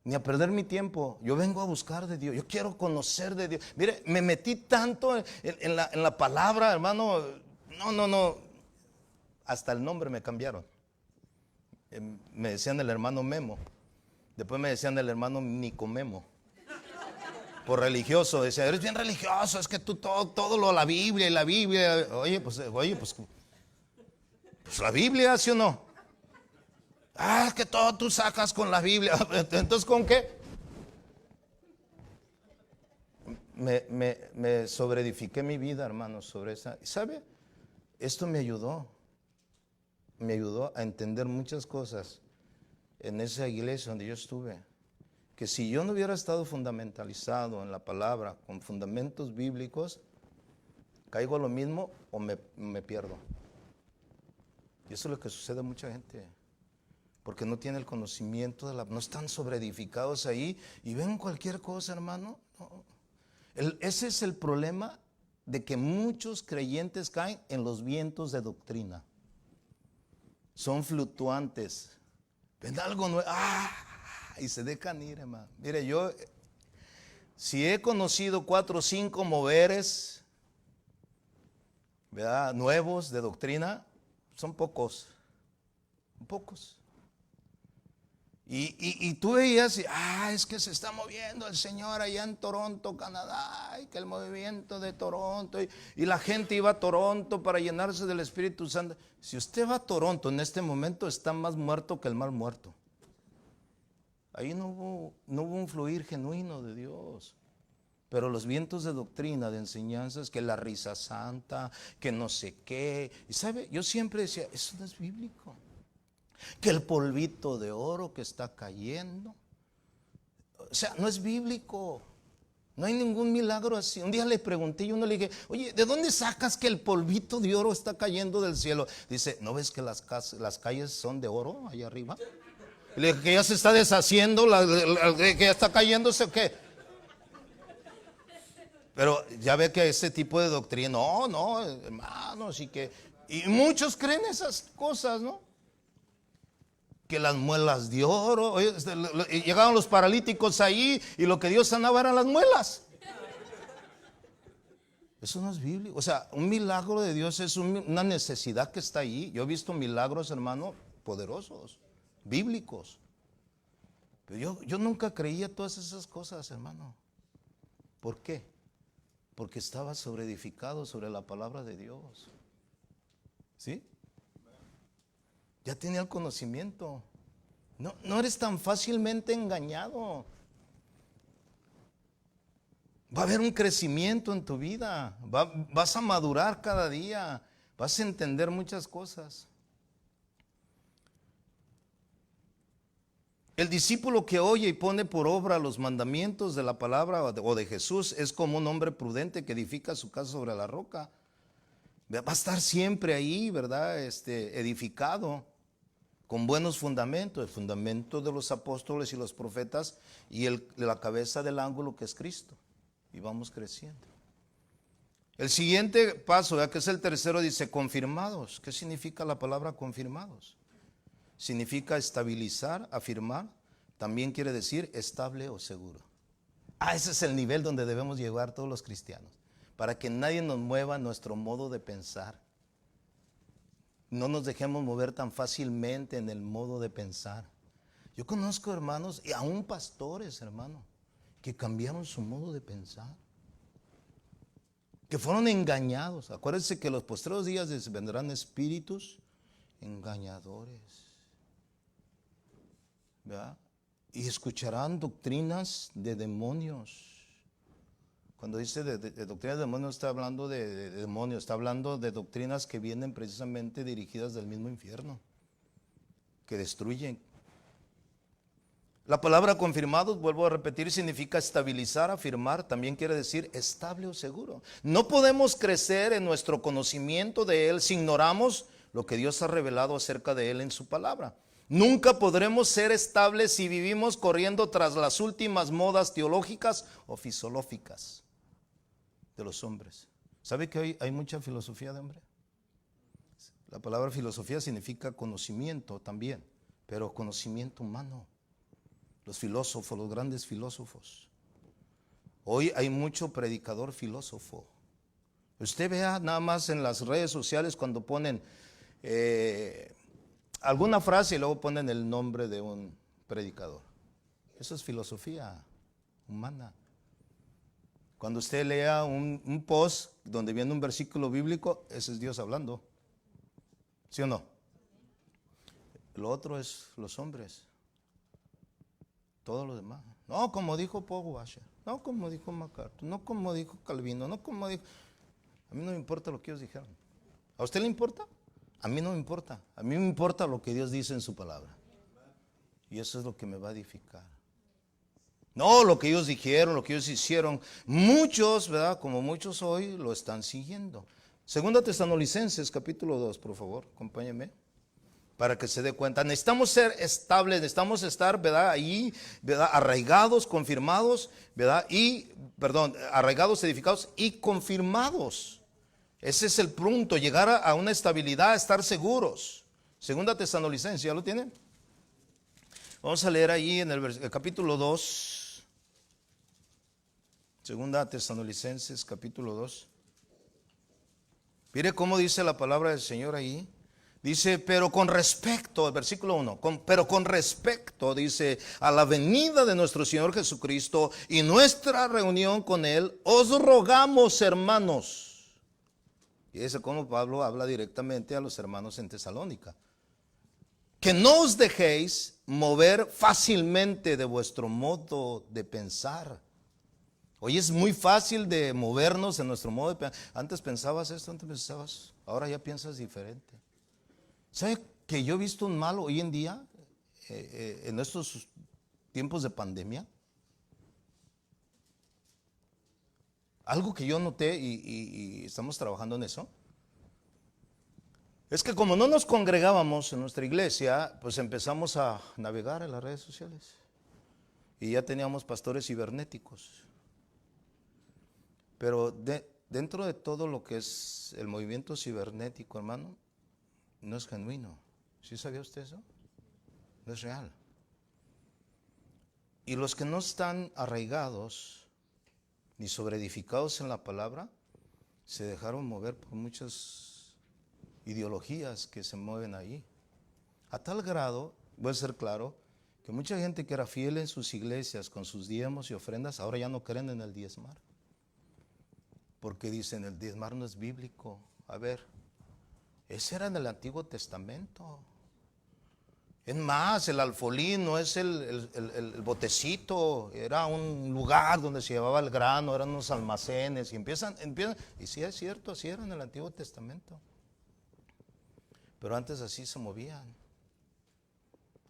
ni a perder mi tiempo. Yo vengo a buscar de Dios. Yo quiero conocer de Dios. Mire, me metí tanto en la palabra, hermano. No. Hasta el nombre me cambiaron. Me decían el hermano Memo. Después me decían el hermano Nicomemo. Por religioso. Decía, eres bien religioso, es que tú todo lo la Biblia y la Biblia. Oye, pues la Biblia, ¿sí o no? Es que todo tú sacas con la Biblia. Entonces, ¿con qué? Me sobreedifiqué mi vida, hermano, sobre esa. ¿Sabe? Esto me ayudó a entender muchas cosas en esa iglesia donde yo estuve. Que si yo no hubiera estado fundamentalizado en la palabra, con fundamentos bíblicos, caigo a lo mismo o me pierdo. Y eso es lo que sucede a mucha gente. Porque no tiene el conocimiento no están sobreedificados ahí y ven cualquier cosa, hermano. No. Ese es el problema de que muchos creyentes caen en los vientos de doctrina. Son fluctuantes. ven algo nuevo, y se dejan ir, hermano. Mire, yo, si he conocido 4 o 5 moveres, ¿verdad?, nuevos de doctrina, son pocos. Y tú veías, es que se está moviendo el Señor allá en Toronto, Canadá, y que el movimiento de Toronto, y la gente iba a Toronto para llenarse del Espíritu Santo. Si usted va a Toronto en este momento, está más muerto que el mal muerto. Ahí no hubo un fluir genuino de Dios. Pero los vientos de doctrina, de enseñanzas, que la risa santa, que no sé qué. Y sabe, yo siempre decía, eso no es bíblico. Que el polvito de oro que está cayendo. O sea, no es bíblico. No hay ningún milagro así. Un día le pregunté y uno le dije, oye, ¿de dónde sacas que el polvito de oro está cayendo del cielo? Dice, ¿no ves que las calles son de oro allá arriba? Y le dije, que ya se está deshaciendo, que ya está cayéndose o qué. Pero ya ve que ese tipo de doctrina, no, hermanos, y muchos creen esas cosas, ¿no? Que las muelas de oro, llegaron los paralíticos ahí y lo que Dios sanaba eran las muelas. Eso no es bíblico. O sea, un milagro de Dios es una necesidad que está ahí. Yo he visto milagros, hermano, poderosos, bíblicos. Pero yo nunca creía todas esas cosas, hermano. ¿Por qué? Porque estaba sobreedificado sobre la palabra de Dios. ¿Sí? Ya tenía el conocimiento. No eres tan fácilmente engañado. Va a haber un crecimiento en tu vida. Vas a madurar cada día. Vas a entender muchas cosas. El discípulo que oye y pone por obra los mandamientos de la palabra o de Jesús es como un hombre prudente que edifica su casa sobre la roca. Va a estar siempre ahí, ¿verdad? Edificado con buenos fundamentos, el fundamento de los apóstoles y los profetas y la cabeza del ángulo que es Cristo. Y vamos creciendo. El siguiente paso, ya que es el tercero, dice confirmados. ¿Qué significa la palabra confirmados? Significa estabilizar, afirmar. También quiere decir estable o seguro. Ese es el nivel donde debemos llegar todos los cristianos. Para que nadie nos mueva nuestro modo de pensar. No nos dejemos mover tan fácilmente en el modo de pensar. Yo conozco hermanos, y aún pastores, hermano, que cambiaron su modo de pensar. Que fueron engañados. Acuérdense que los postreros días vendrán espíritus engañadores. ¿Verdad? Y escucharán doctrinas de demonios. Cuando dice de doctrinas de demonios, está hablando de demonios, está hablando de doctrinas que vienen precisamente dirigidas del mismo infierno, que destruyen. La palabra confirmados, vuelvo a repetir, significa estabilizar, afirmar, también quiere decir estable o seguro. No podemos crecer en nuestro conocimiento de Él si ignoramos lo que Dios ha revelado acerca de Él en su palabra. Nunca podremos ser estables si vivimos corriendo tras las últimas modas teológicas o filosóficas de los hombres. ¿Sabe que hoy hay mucha filosofía de hombre? La palabra filosofía significa conocimiento también, pero conocimiento humano. Los filósofos, los grandes filósofos. Hoy hay mucho predicador filósofo. Usted vea nada más en las redes sociales cuando ponen alguna frase y luego ponen el nombre de un predicador. Eso es filosofía humana. Cuando usted lea un post donde viene un versículo bíblico, ese es Dios hablando. ¿Sí o no? Lo otro es los hombres. Todo lo demás. No, como dijo Paul Washer. No, como dijo MacArthur. No, como dijo Calvino. No, como dijo... A mí no me importa lo que ellos dijeron. ¿A usted le importa? A mí no me importa. A mí me importa lo que Dios dice en su palabra. Y eso es lo que me va a edificar. No, lo que ellos dijeron, lo que ellos hicieron. Muchos, ¿verdad? Como muchos hoy lo están siguiendo. Segunda Tesalonicenses, capítulo 2, por favor, acompáñenme. Para que se dé cuenta. Necesitamos ser estables, necesitamos estar, ¿verdad? Ahí, ¿verdad? Arraigados, confirmados, ¿verdad? Arraigados, edificados y confirmados. Ese es el punto, llegar a una estabilidad, estar seguros. Segunda Tesalonicenses, ¿ya lo tienen? Vamos a leer ahí en el capítulo 2, segunda Tesalonicenses, capítulo 2. Mire cómo dice la palabra del Señor ahí. Dice, pero con respecto, el versículo 1, pero con respecto, dice, a la venida de nuestro Señor Jesucristo y nuestra reunión con Él, os rogamos, hermanos. Y dice cómo Pablo habla directamente a los hermanos en Tesalónica. Que no os dejéis mover fácilmente de vuestro modo de pensar. Hoy es muy fácil de movernos en nuestro modo de pensar. Antes pensabas esto, antes pensabas, ahora ya piensas diferente. ¿Sabe que yo he visto un mal hoy en día, en estos tiempos de pandemia? Algo que yo noté y estamos trabajando en eso. Es que como no nos congregábamos en nuestra iglesia, pues empezamos a navegar en las redes sociales. Y ya teníamos pastores cibernéticos. Pero dentro de todo lo que es el movimiento cibernético, hermano, no es genuino. ¿Sí sabía usted eso? No es real. Y los que no están arraigados ni sobreedificados en la palabra, se dejaron mover por muchas ideologías que se mueven ahí. A tal grado, voy a ser claro, que mucha gente que era fiel en sus iglesias con sus diezmos y ofrendas, ahora ya no creen en el diezmar. Porque dicen, el diezmar no es bíblico. A ver, ese era en el Antiguo Testamento. Es más, el alfolí no es el botecito, era un lugar donde se llevaba el grano, eran unos almacenes y empiezan, y sí es cierto, así era en el Antiguo Testamento. Pero antes así se movían,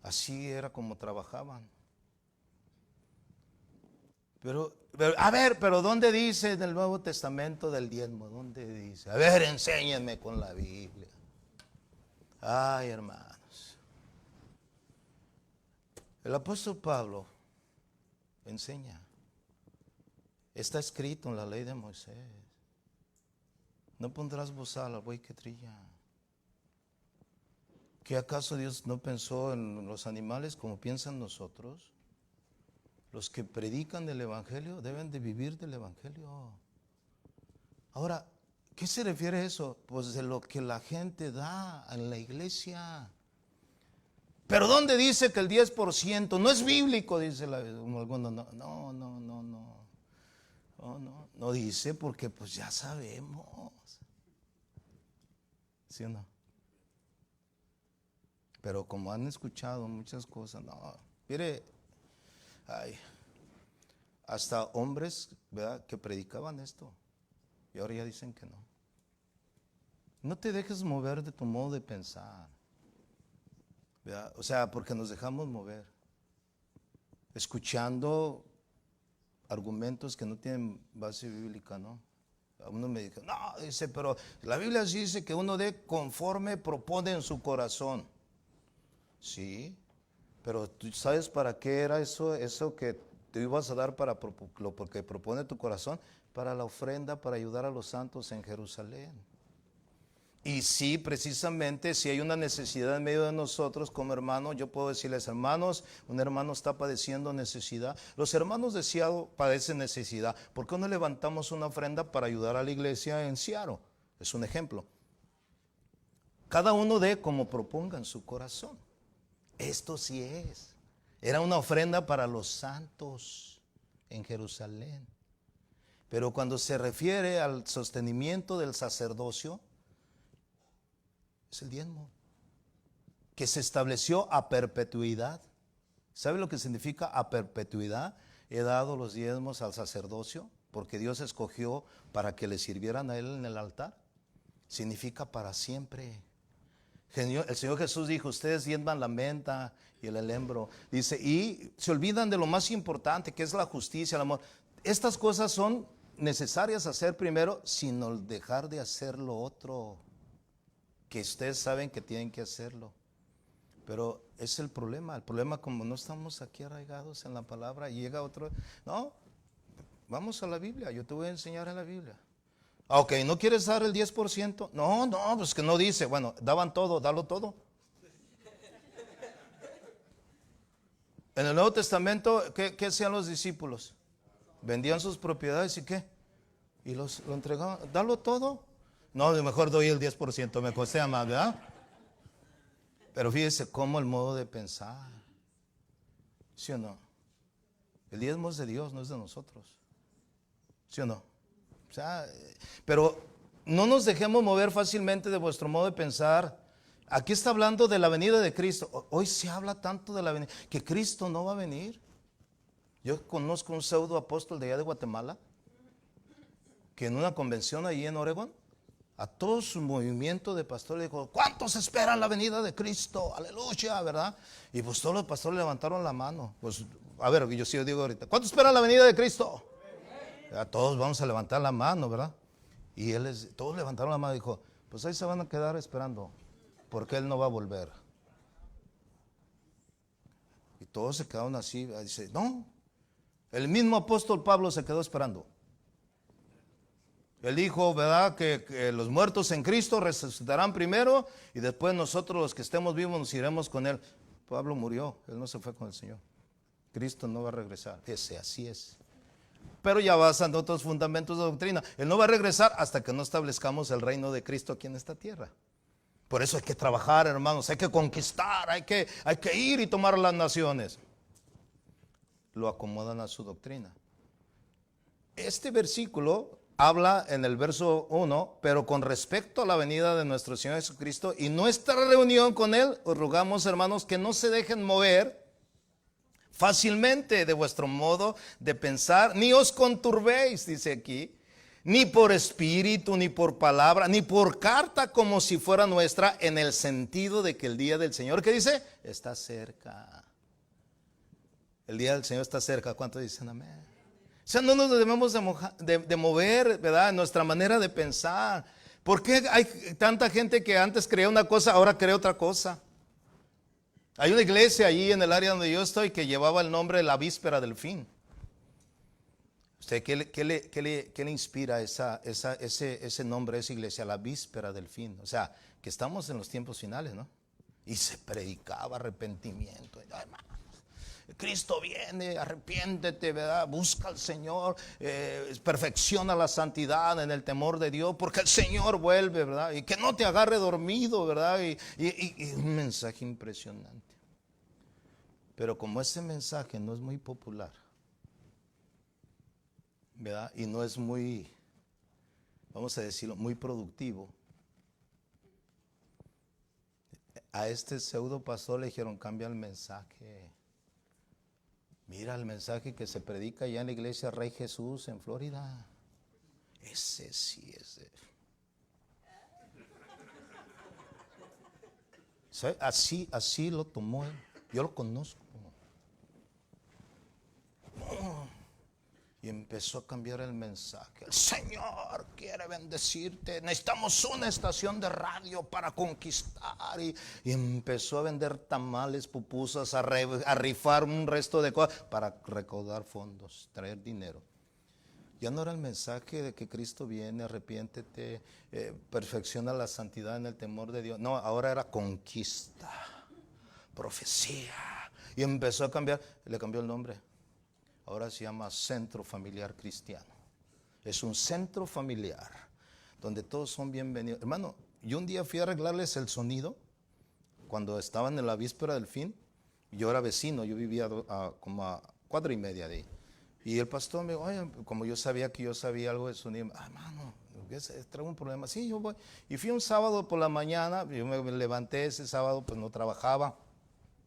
así era como trabajaban. Pero a ver, pero ¿dónde dice en el Nuevo Testamento del diezmo? ¿Dónde dice? A ver, enséñenme con la Biblia. Ay, hermanos. El apóstol Pablo enseña. Está escrito en la ley de Moisés. No pondrás bozal al buey que trilla. ¿Qué acaso Dios no pensó en los animales como piensan nosotros? Los que predican del Evangelio deben de vivir del Evangelio. Ahora, ¿qué se refiere a eso? Pues de lo que la gente da en la iglesia. Pero ¿dónde dice que el 10%? No es bíblico, dice algunos. No dice porque pues ya sabemos. ¿Sí o no? Pero como han escuchado muchas cosas, no. Mire, hasta hombres, ¿verdad?, que predicaban esto y ahora ya dicen que no. No te dejes mover de tu modo de pensar, ¿verdad? O sea, porque nos dejamos mover escuchando argumentos que no tienen base bíblica, ¿no? A uno me dijo, no, dice, pero la Biblia sí dice que uno dé conforme propone en su corazón. Sí, pero ¿tú sabes para qué era eso que te ibas a dar para lo porque propone tu corazón? Para la ofrenda, para ayudar a los santos en Jerusalén. Y sí, precisamente, si hay una necesidad en medio de nosotros como hermanos, yo puedo decirles, hermanos, un hermano está padeciendo necesidad. Los hermanos de Seattle padecen necesidad. ¿Por qué no levantamos una ofrenda para ayudar a la iglesia en Seattle? Es un ejemplo. Cada uno dé como proponga en su corazón. Esto sí es. Era una ofrenda para los santos en Jerusalén. Pero cuando se refiere al sostenimiento del sacerdocio, es el diezmo, que se estableció a perpetuidad. ¿Sabe lo que significa a perpetuidad? He dado los diezmos al sacerdocio porque Dios escogió para que le sirvieran a él en el altar. Significa para siempre. El Señor Jesús dijo, ustedes diezman la menta y el alembro. Dice, y se olvidan de lo más importante, que es la justicia, el amor. Estas cosas son necesarias hacer primero, sin dejar de hacer lo otro, que ustedes saben que tienen que hacerlo. Pero es el problema como no estamos aquí arraigados en la palabra, y llega otro, no, vamos a la Biblia, yo te voy a enseñar en la Biblia. Ok, ¿no quieres dar el 10%? No, pues que no dice. Bueno, daban todo, dalo todo. En el Nuevo Testamento, ¿qué hacían los discípulos? Vendían sus propiedades y ¿qué? Y lo entregaban. ¿Dalo todo? No, mejor doy el 10%, me costea más, ¿verdad? Pero fíjese cómo el modo de pensar. ¿Sí o no? El diezmo es de Dios, no es de nosotros. ¿Sí o no? O sea, pero no nos dejemos mover fácilmente de vuestro modo de pensar. Aquí está hablando de la venida de Cristo. Hoy se habla tanto de la venida, que Cristo no va a venir. Yo conozco un pseudo apóstol de allá de Guatemala, que en una convención allí en Oregón, a todo su movimiento de pastores dijo: ¿cuántos esperan la venida de Cristo? Aleluya, ¿verdad? Y pues todos los pastores levantaron la mano. Pues, a ver, yo sí digo ahorita, ¿cuántos esperan la venida de Cristo? A todos vamos a levantar la mano, ¿verdad? Y todos levantaron la mano y dijo: pues ahí se van a quedar esperando, porque Él no va a volver. Y todos se quedaron así. Dice: no, el mismo apóstol Pablo se quedó esperando. Él dijo, ¿verdad?, que los muertos en Cristo resucitarán primero y después nosotros los que estemos vivos nos iremos con Él. Pablo murió, él no se fue con el Señor. Cristo no va a regresar, así es. Pero ya basando otros fundamentos de doctrina, Él no va a regresar hasta que no establezcamos el reino de Cristo aquí en esta tierra. Por eso hay que trabajar, hermanos, hay que conquistar, hay que ir y tomar las naciones. Lo acomodan a su doctrina. Este versículo habla en el verso 1, pero con respecto a la venida de nuestro Señor Jesucristo y nuestra reunión con Él, os rogamos, hermanos, que no se dejen mover fácilmente de vuestro modo de pensar, ni os conturbéis, dice aquí, ni por espíritu, ni por palabra, ni por carta como si fuera nuestra, en el sentido de que el día del Señor, ¿qué dice? Está cerca. El día del Señor está cerca. ¿Cuántos dicen amén? O sea, no nos debemos de mover, ¿verdad?, en nuestra manera de pensar. ¿Por qué hay tanta gente que antes creía una cosa, ahora cree otra cosa? Hay una iglesia allí en el área donde yo estoy que llevaba el nombre La Víspera del Fin. ¿Usted qué le inspira ese nombre, esa iglesia, La Víspera del Fin? O sea, que estamos en los tiempos finales, ¿no? Y se predicaba arrepentimiento. Ay, Cristo viene, arrepiéntete, ¿verdad? Busca al Señor, perfecciona la santidad en el temor de Dios, porque el Señor vuelve, ¿verdad? Y que no te agarre dormido, ¿verdad? Y un mensaje impresionante. Pero como ese mensaje no es muy popular, ¿verdad? Y no es muy, vamos a decirlo, muy productivo, a este pseudo pastor le dijeron: cambia el mensaje. Mira el mensaje que se predica ya en la iglesia Rey Jesús en Florida. Ese sí es. Así lo tomó él. Yo lo conozco. Y empezó a cambiar el mensaje. El Señor quiere bendecirte. Necesitamos una estación de radio para conquistar. Y empezó a vender tamales, pupusas, a rifar un resto de cosas para recaudar fondos, traer dinero. Ya no era el mensaje de que Cristo viene, arrepiéntete, perfecciona la santidad en el temor de Dios. No, ahora era conquista, profecía. Y empezó a cambiar, le cambió el nombre. Ahora se llama Centro Familiar Cristiano. Es un centro familiar donde todos son bienvenidos. Hermano, yo un día fui a arreglarles el sonido cuando estaban en la víspera del fin. Yo era vecino, yo vivía como a 4:30 de ahí. Y el pastor me dijo: oye, como yo sabía que yo sabía algo de sonido, hermano, traigo un problema. Sí, yo voy. Y fui un sábado por la mañana, yo me levanté ese sábado, pues no trabajaba.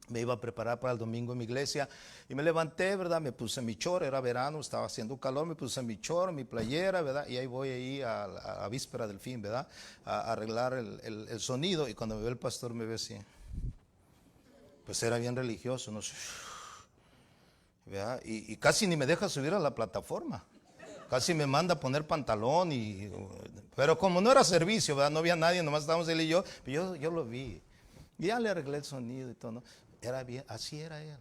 Me iba a preparar para el domingo en mi iglesia y me levanté, ¿verdad? Me puse mi chor, era verano, estaba haciendo calor, me puse mi chor, mi playera, ¿verdad? Y ahí voy ahí a la víspera del fin, ¿verdad? A arreglar el sonido. Y cuando me ve el pastor me ve así. Pues era bien religioso, no sé, ¿verdad? Y casi ni me deja subir a la plataforma. Casi me manda a poner pantalón pero como no era servicio, ¿verdad? No había nadie, nomás estábamos él y yo lo vi. Y ya le arreglé el sonido y todo, ¿no? Era bien, así era él.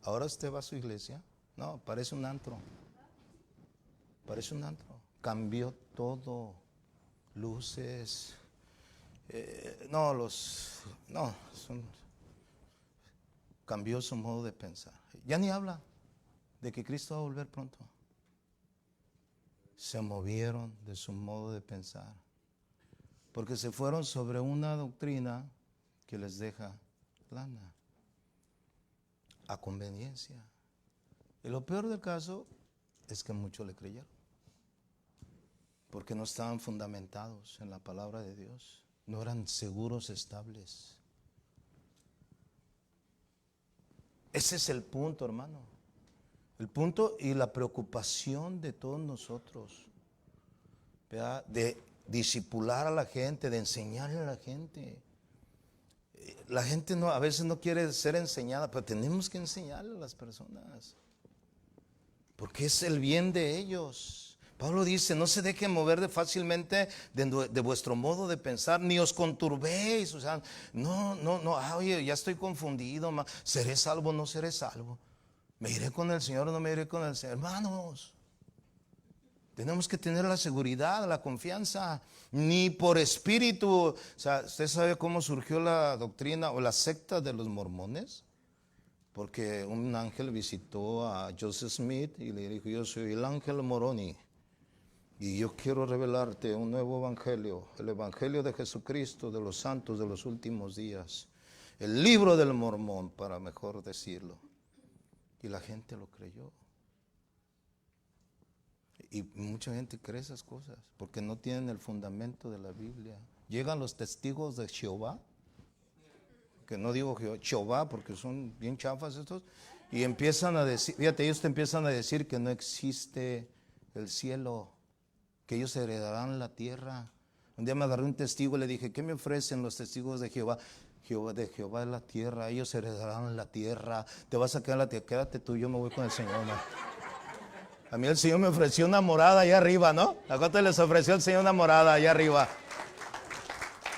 Ahora usted va a su iglesia, no, parece un antro. Parece un antro. Cambió todo. Luces. cambió su modo de pensar. Ya ni habla de que Cristo va a volver pronto. Se movieron de su modo de pensar, porque se fueron sobre una doctrina que les deja lana, a conveniencia. Y lo peor del caso es que muchos le creyeron, porque no estaban fundamentados en la palabra de Dios, no eran seguros, estables. Ese es el punto, hermano. El punto y la preocupación de todos nosotros, ¿verdad? De discipular a la gente, de enseñarle a la gente. La gente a veces no quiere ser enseñada, pero tenemos que enseñarle a las personas, porque es el bien de ellos. Pablo dice, no se dejen mover fácilmente de vuestro modo de pensar, ni os conturbéis. O sea, no, oye, ya estoy confundido, ¿seré salvo o no seré salvo? ¿Me iré con el Señor o no me iré con el Señor? Hermanos, tenemos que tener la seguridad, la confianza, ni por espíritu. O sea, ¿usted sabe cómo surgió la doctrina o la secta de los mormones? Porque un ángel visitó a Joseph Smith y le dijo, yo soy el ángel Moroni y yo quiero revelarte un nuevo evangelio, el evangelio de Jesucristo, de los santos de los últimos días, el libro del Mormón, para mejor decirlo. Y la gente lo creyó. Y mucha gente cree esas cosas porque no tienen el fundamento de la Biblia. Llegan los testigos de Jehová, que no digo Jehová porque son bien chafas estos, y empiezan a decir, fíjate, ellos te empiezan a decir que no existe el cielo, que ellos heredarán la tierra. Un día me agarré un testigo y le dije, ¿qué me ofrecen los testigos de Jehová? De Jehová es la tierra, ellos heredarán la tierra, te vas a quedar en la tierra, quédate tú, yo me voy con el Señor, ¿no? A mí el Señor me ofreció una morada allá arriba, ¿no? ¿A cuánto les ofreció el Señor una morada allá arriba?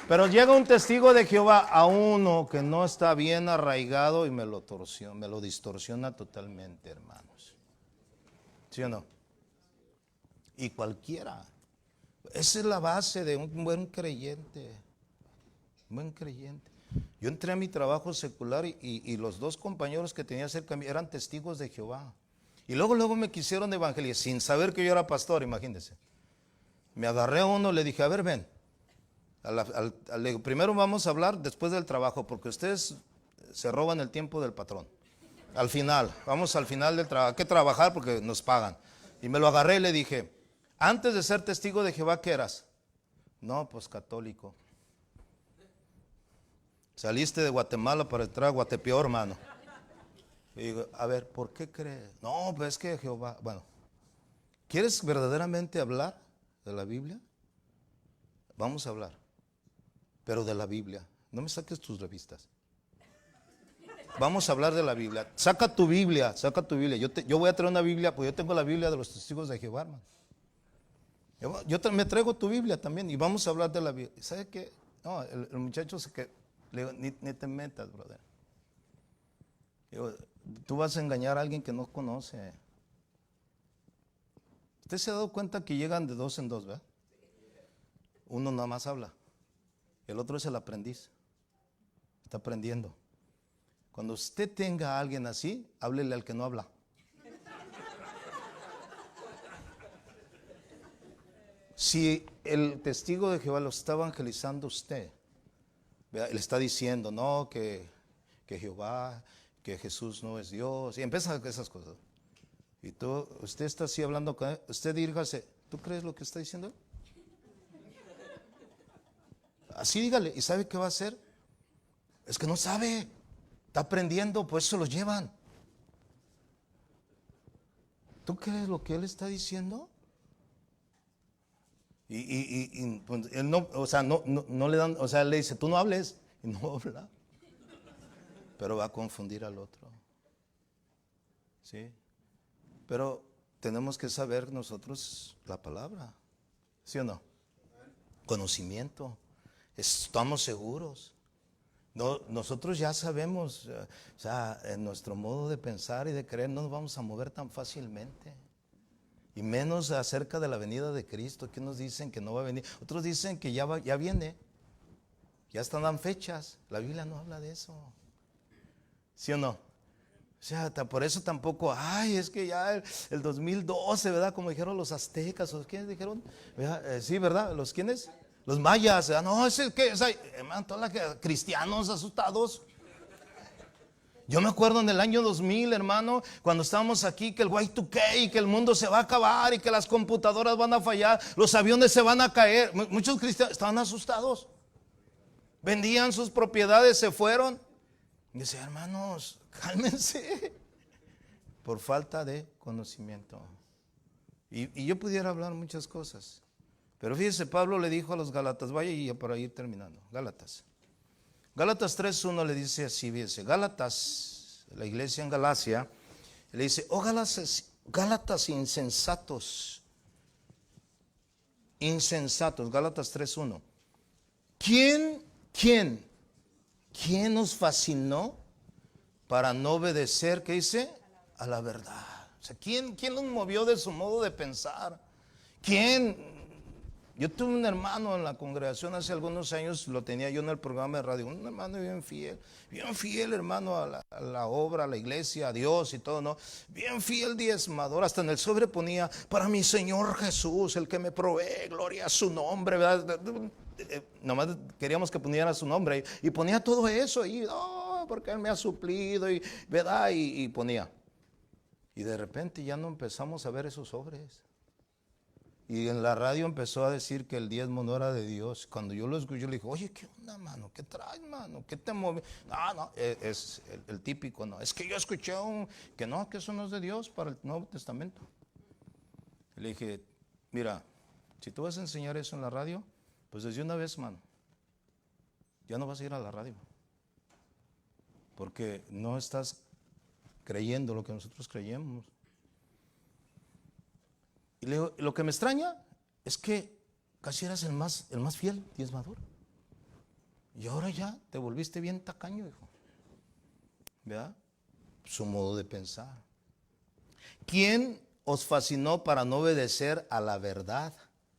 Pero llega un testigo de Jehová a uno que no está bien arraigado y me lo torsiona, me lo distorsiona totalmente, hermanos. ¿Sí o no? Y cualquiera. Esa es la base de un buen creyente. Un buen creyente. Yo entré a mi trabajo secular y los dos compañeros que tenía cerca de mí eran testigos de Jehová. Y luego me quisieron evangelizar sin saber que yo era pastor, imagínense. Me agarré a uno, le dije, a ver, ven. Primero vamos a hablar después del trabajo, porque ustedes se roban el tiempo del patrón. Al final, vamos al final del trabajo. Hay que trabajar porque nos pagan. Y me lo agarré y le dije, antes de ser testigo de Jehová, ¿qué eras? No, pues católico. Saliste de Guatemala para entrar a Guatepeor, hermano. Y digo, a ver, ¿por qué crees? No, pues es que Jehová, bueno, ¿quieres verdaderamente hablar de la Biblia? Vamos a hablar, pero de la Biblia. No me saques tus revistas. Vamos a hablar de la Biblia. Saca tu Biblia, saca tu Biblia. Yo voy a traer una Biblia, pues yo tengo la Biblia de los testigos de Jehová, hermano. Me traigo tu Biblia también y vamos a hablar de la Biblia. ¿Sabe qué? No, el muchacho le digo, ni te metas, brother. Digo, tú vas a engañar a alguien que no conoce. ¿Usted se ha dado cuenta que llegan de dos en dos, verdad? Uno nada más habla, el otro es el aprendiz, está aprendiendo. Cuando usted tenga a alguien así, háblele al que no habla. Si el testigo de Jehová lo está evangelizando usted, le está diciendo, no, que Jehová, que Jesús no es Dios, y empiezan esas cosas. Y usted está así hablando con él, usted dígase, ¿tú crees lo que está diciendo? Así dígale, ¿y sabe qué va a hacer? Es que no sabe, está aprendiendo, por eso los llevan. ¿Tú crees lo que él está diciendo? Y pues, él no, o sea, no le dan, o sea, le dice, tú no hables, y no habla. Pero va a confundir al otro. ¿Sí? Pero tenemos que saber nosotros la palabra. ¿Sí o no? Conocimiento. Estamos seguros. No, nosotros ya sabemos, o sea, en nuestro modo de pensar y de creer no nos vamos a mover tan fácilmente. Y menos acerca de la venida de Cristo, que nos dicen que no va a venir. Otros dicen que ya viene, ya están dan fechas. La Biblia no habla de eso. ¿Sí o no? O sea, por eso tampoco, ay, es que ya el 2012, ¿verdad? Como dijeron los aztecas, ¿o quiénes dijeron? ¿Verdad? Sí, ¿verdad? ¿Los quiénes? Los mayas, ¿verdad? No, es el que, hermano, todos los cristianos asustados. Yo me acuerdo en el año 2000, hermano, cuando estábamos aquí, que el Y2K, y que el mundo se va a acabar, y que las computadoras van a fallar, los aviones se van a caer. Muchos cristianos estaban asustados. Vendían sus propiedades, se fueron. Y decía, hermanos, cálmense. Por falta de conocimiento. Y yo pudiera hablar muchas cosas. Pero fíjese, Pablo le dijo a los Gálatas, vaya y para ir terminando. Gálatas 3:1 le dice así, fíjese, Gálatas, la iglesia en Galacia, le dice, oh Gálatas insensatos, Gálatas 3:1. ¿Quién nos fascinó para no obedecer, qué dice? A la verdad. O sea, ¿quién nos movió de su modo de pensar? ¿Quién? Yo tuve un hermano en la congregación hace algunos años, lo tenía yo en el programa de radio, un hermano bien fiel hermano a la obra, a la iglesia, a Dios y todo, ¿no? Bien fiel diezmador, hasta en el sobre ponía, para mi Señor Jesús, el que me provee, gloria a su nombre, ¿verdad? Nomás queríamos que pusiera su nombre y ponía todo eso y, porque Él me ha suplido, y, ¿verdad? Y ponía. Y de repente ya no empezamos a ver esos sobres. Y en la radio empezó a decir que el diezmo no era de Dios. Cuando yo lo escuché, le dije, oye, ¿qué onda, mano? ¿Qué traes, mano? ¿Qué te mueve? No, es el típico, no. Es que yo escuché que no, que eso no es de Dios para el Nuevo Testamento. Le dije, mira, si tú vas a enseñar eso en la radio, pues desde una vez, mano, ya no vas a ir a la radio. Porque no estás creyendo lo que nosotros creíamos. Y le digo, lo que me extraña es que casi eras el más fiel diezmador. Y ahora ya te volviste bien tacaño, hijo. ¿Verdad? Su modo de pensar. ¿Quién os fascinó para no obedecer a la verdad?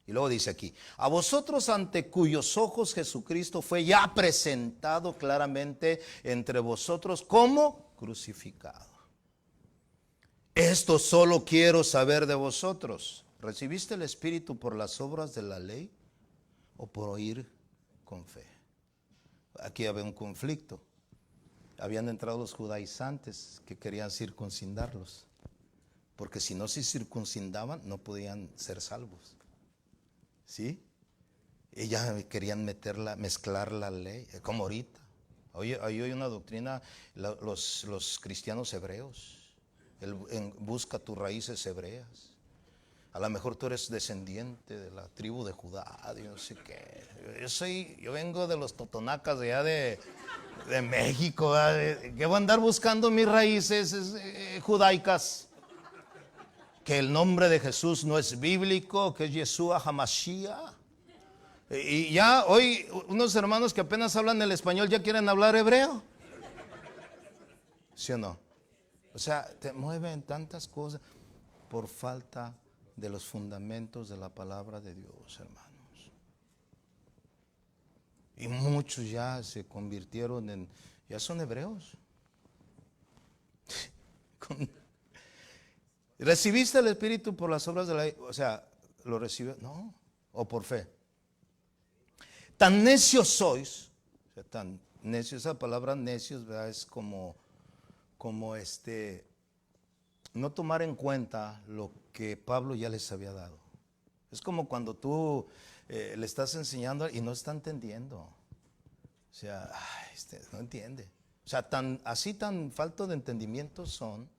Y luego dice aquí, a vosotros ante cuyos ojos Jesucristo fue ya presentado claramente entre vosotros como crucificado. Esto solo quiero saber de vosotros. ¿Recibiste el Espíritu por las obras de la ley o por oír con fe? Aquí había un conflicto. Habían entrado los judaizantes que querían circuncidarlos, porque si no se circuncidaban no podían ser salvos. ¿Sí? Y ya querían mezclar la ley, como ahorita. Hoy hay una doctrina, los cristianos hebreos. Busca tus raíces hebreas. A lo mejor tú eres descendiente de la tribu de Judá, yo no sé qué. Yo vengo de los totonacas de allá de México, que voy a andar buscando mis raíces judaicas. Que el nombre de Jesús no es bíblico, que es Yeshua HaMashiach. Y ya hoy unos hermanos que apenas hablan el español ya quieren hablar hebreo. ¿Sí o no? O sea, te mueven tantas cosas por falta de los fundamentos de la palabra de Dios, hermanos. Y muchos ya se convirtieron ya son hebreos. ¿Recibiste el Espíritu por las obras de la ley? O sea, ¿lo recibió? No, o por fe. Tan necios sois, o sea, tan necios, esa palabra necios, ¿verdad? Es como no tomar en cuenta lo que Pablo ya les había dado. Es como cuando tú le estás enseñando y no está entendiendo. O sea, no entiende. O sea, tan falto de entendimiento son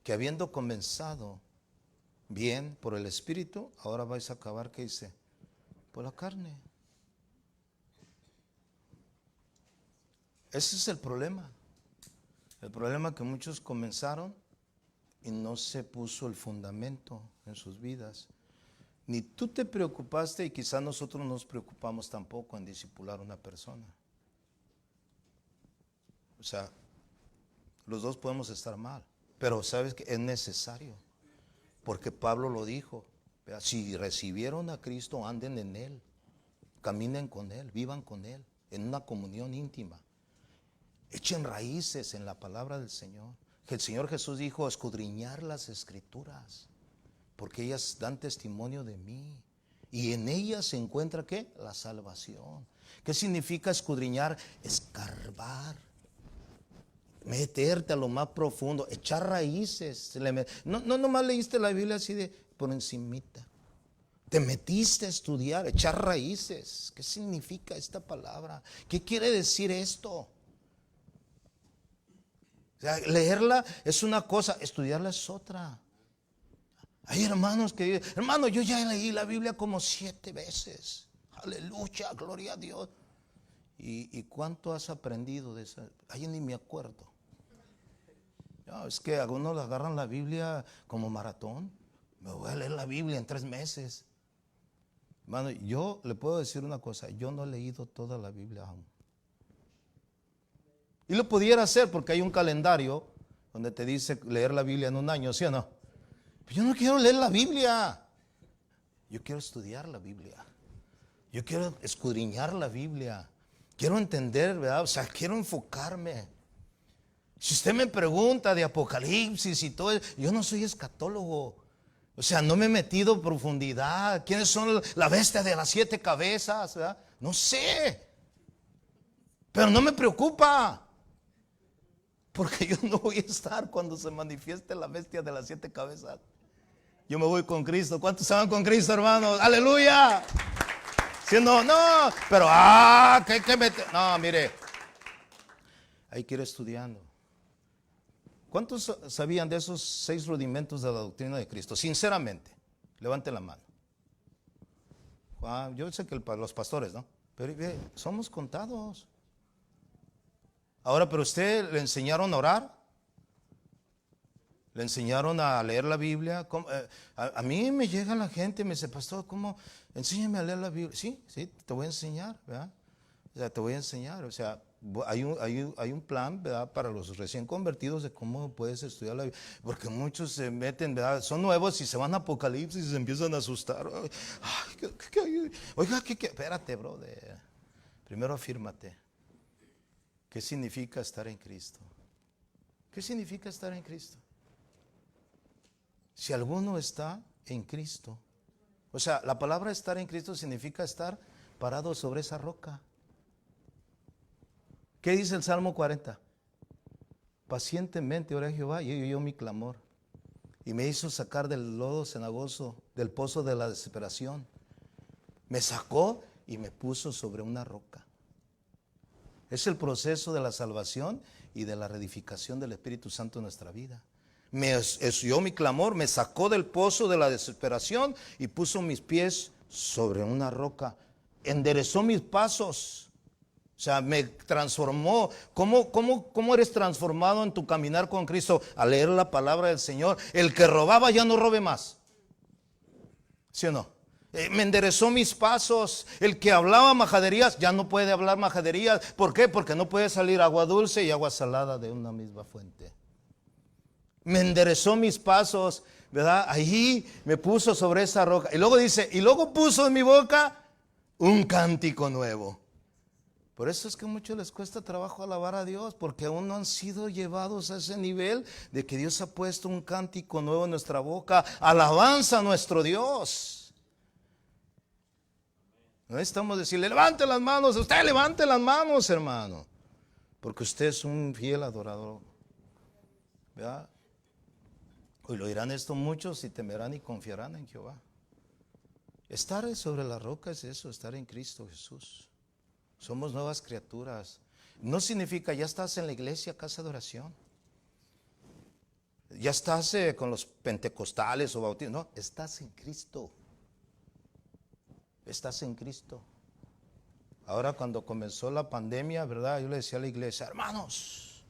que habiendo comenzado bien por el Espíritu, ahora vais a acabar, ¿qué dice? Por la carne. Ese es el problema. El problema que muchos comenzaron y no se puso el fundamento en sus vidas. Ni tú te preocupaste y quizás nosotros no nos preocupamos tampoco en discipular a una persona. O sea, los dos podemos estar mal, pero sabes que es necesario, porque Pablo lo dijo. Si recibieron a Cristo, anden en Él, caminen con Él, vivan con Él, en una comunión íntima. Echen raíces en la palabra del Señor. Que el Señor Jesús dijo, escudriñar las Escrituras, porque ellas dan testimonio de mí. Y en ellas se encuentra, ¿qué? La salvación. ¿Qué significa escudriñar? Escarbar. Meterte a lo más profundo, echar raíces. No nomás leíste la Biblia así de por encimita. Te metiste a estudiar, echar raíces. ¿Qué significa esta palabra? ¿Qué quiere decir esto? O sea, leerla es una cosa, estudiarla es otra. Hay hermanos que dicen, hermano, yo ya leí la Biblia como 7 veces. Aleluya, gloria a Dios. ¿Y cuánto has aprendido de eso? Ay, ni me acuerdo. No, es que algunos agarran la Biblia como maratón. Me voy a leer la Biblia en 3 meses. Hermano, yo le puedo decir una cosa, yo no he leído toda la Biblia aún. Y lo pudiera hacer porque hay un calendario donde te dice leer la Biblia en un año, ¿sí o no? Pero yo no quiero leer la Biblia. Yo quiero estudiar la Biblia. Yo quiero escudriñar la Biblia. Quiero entender, ¿verdad? O sea, quiero enfocarme. Si usted me pregunta de Apocalipsis y todo, yo no soy escatólogo. O sea, no me he metido en profundidad. ¿Quiénes son la bestia de las 7 cabezas? ¿Verdad? No sé. Pero no me preocupa. Porque yo no voy a estar cuando se manifieste la bestia de las 7 cabezas. Yo me voy con Cristo. ¿Cuántos se van con Cristo, hermanos? ¡Aleluya! Si no, pero no, mire. Hay que ir estudiando. ¿Cuántos sabían de esos 6 rudimentos de la doctrina de Cristo? Sinceramente, levanten la mano. Yo sé que los pastores, ¿no? Pero somos contados. Ahora, pero usted le enseñaron a orar. Le enseñaron a leer la Biblia. A mí me llega la gente y me dice, pastor, ¿cómo? Enséñame a leer la Biblia. Sí, te voy a enseñar, ¿verdad? O sea, te voy a enseñar. O sea, hay un plan, ¿verdad? Para los recién convertidos de cómo puedes estudiar la Biblia. Porque muchos se meten, ¿verdad? Son nuevos y se van a Apocalipsis y se empiezan a asustar. Oiga, espérate, brother. Primero afírmate. ¿Qué significa estar en Cristo? ¿Qué significa estar en Cristo? Si alguno está en Cristo, o sea, la palabra estar en Cristo significa estar parado sobre esa roca. ¿Qué dice el Salmo 40? Pacientemente oré a Jehová y oyó mi clamor y me hizo sacar del lodo cenagoso, del pozo de la desesperación. Me sacó y me puso sobre una roca. Es el proceso de la salvación y de la reedificación del Espíritu Santo en nuestra vida. Me oyó mi clamor, me sacó del pozo de la desesperación y puso mis pies sobre una roca. Enderezó mis pasos. O sea, me transformó. ¿Cómo eres transformado en tu caminar con Cristo? Al leer la palabra del Señor. El que robaba ya no robe más. ¿Sí o no? Me enderezó mis pasos. El que hablaba majaderías ya no puede hablar majaderías. ¿Por qué? Porque no puede salir agua dulce y agua salada de una misma fuente. Me enderezó mis pasos, ¿verdad? Ahí me puso sobre esa roca. Y luego dice, y luego puso en mi boca un cántico nuevo. Por eso es que a muchos les cuesta trabajo alabar a Dios, porque aún no han sido llevados a ese nivel de que Dios ha puesto un cántico nuevo en nuestra boca. Alabanza a nuestro Dios. No estamos decirle, levante las manos, usted levante las manos, hermano, porque usted es un fiel adorador, ¿verdad? Hoy lo dirán esto muchos y temerán y confiarán en Jehová. Estar sobre la roca es eso, estar en Cristo Jesús. Somos nuevas criaturas. No significa ya estás en la iglesia, casa de oración. Ya estás con los pentecostales o bautistas. No, estás en Cristo. Estás en Cristo. Ahora cuando comenzó la pandemia, ¿verdad? Yo le decía a la iglesia, hermanos,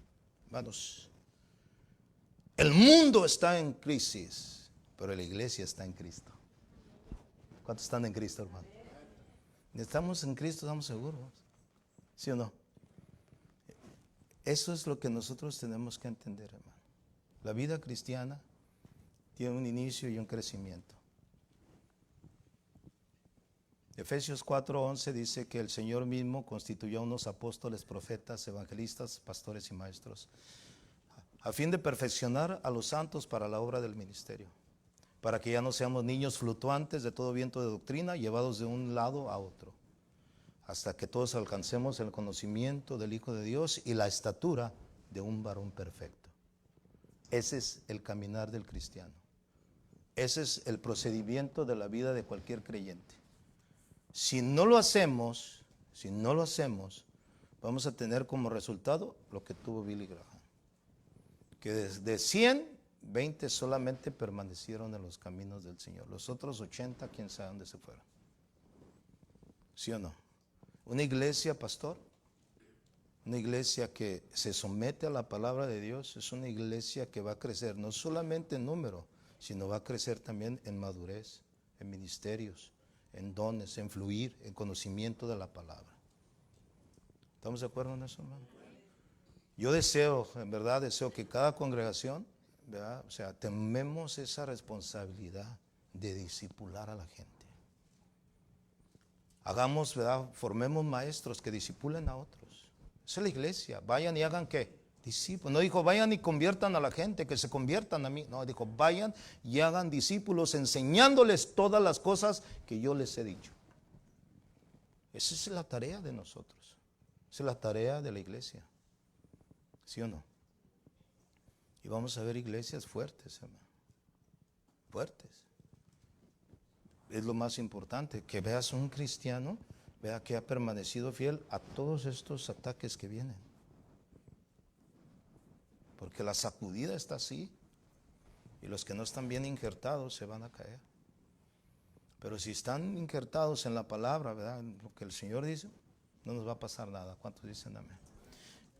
el mundo está en crisis, pero la iglesia está en Cristo. ¿Cuántos están en Cristo, hermano? Estamos en Cristo, estamos seguros. ¿Sí o no? Eso es lo que nosotros tenemos que entender, hermano. La vida cristiana tiene un inicio y un crecimiento. Efesios 4:11 dice que el Señor mismo constituyó a unos apóstoles, profetas, evangelistas, pastores y maestros, a fin de perfeccionar a los santos para la obra del ministerio, para que ya no seamos niños fluctuantes de todo viento de doctrina, llevados de un lado a otro, hasta que todos alcancemos el conocimiento del Hijo de Dios y la estatura de un varón perfecto. Ese es el caminar del cristiano. Ese es el procedimiento de la vida de cualquier creyente. Si no lo hacemos, vamos a tener como resultado lo que tuvo Billy Graham. Que de 100, 20 solamente permanecieron en los caminos del Señor. Los otros 80, quién sabe dónde se fueron. ¿Sí o no? Una iglesia, pastor, una iglesia que se somete a la palabra de Dios, es una iglesia que va a crecer, no solamente en número, sino va a crecer también en madurez, en ministerios, en dones, en fluir, en conocimiento de la palabra. ¿Estamos de acuerdo en eso, hermano? Yo deseo, en verdad, deseo que cada congregación, ¿verdad? O sea, tomemos esa responsabilidad de discipular a la gente. Hagamos, ¿verdad? Formemos maestros que discipulen a otros. Esa es la iglesia. Vayan y hagan ¿qué? Discípulos. No dijo, vayan y conviertan a la gente, que se conviertan a mí. No, dijo, vayan y hagan discípulos enseñándoles todas las cosas que yo les he dicho. Esa es la tarea de nosotros. Esa es la tarea de la iglesia. ¿Sí o no? Y vamos a ver iglesias fuertes, hermano. Fuertes. Es lo más importante, que veas un cristiano, vea que ha permanecido fiel a todos estos ataques que vienen. Porque la sacudida está así, y los que no están bien injertados se van a caer. Pero si están injertados en la palabra, ¿verdad? En lo que el Señor dice, no nos va a pasar nada. ¿Cuántos dicen amén?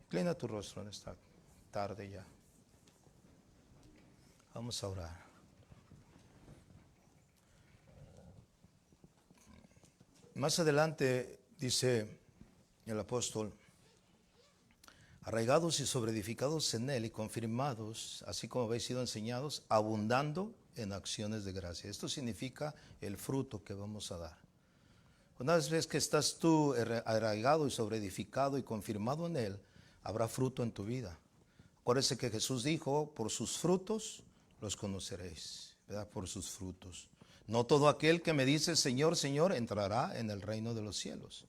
Inclina tu rostro en esta tarde ya. Vamos a orar. Más adelante dice el apóstol, arraigados y sobreedificados en él y confirmados, así como habéis sido enseñados, abundando en acciones de gracia. Esto significa el fruto que vamos a dar. Una vez que estás tú arraigado y sobreedificado y confirmado en él, habrá fruto en tu vida. Acuérdense que Jesús dijo, por sus frutos los conoceréis, ¿verdad? Por sus frutos. No todo aquel que me dice Señor, Señor, entrará en el reino de los cielos,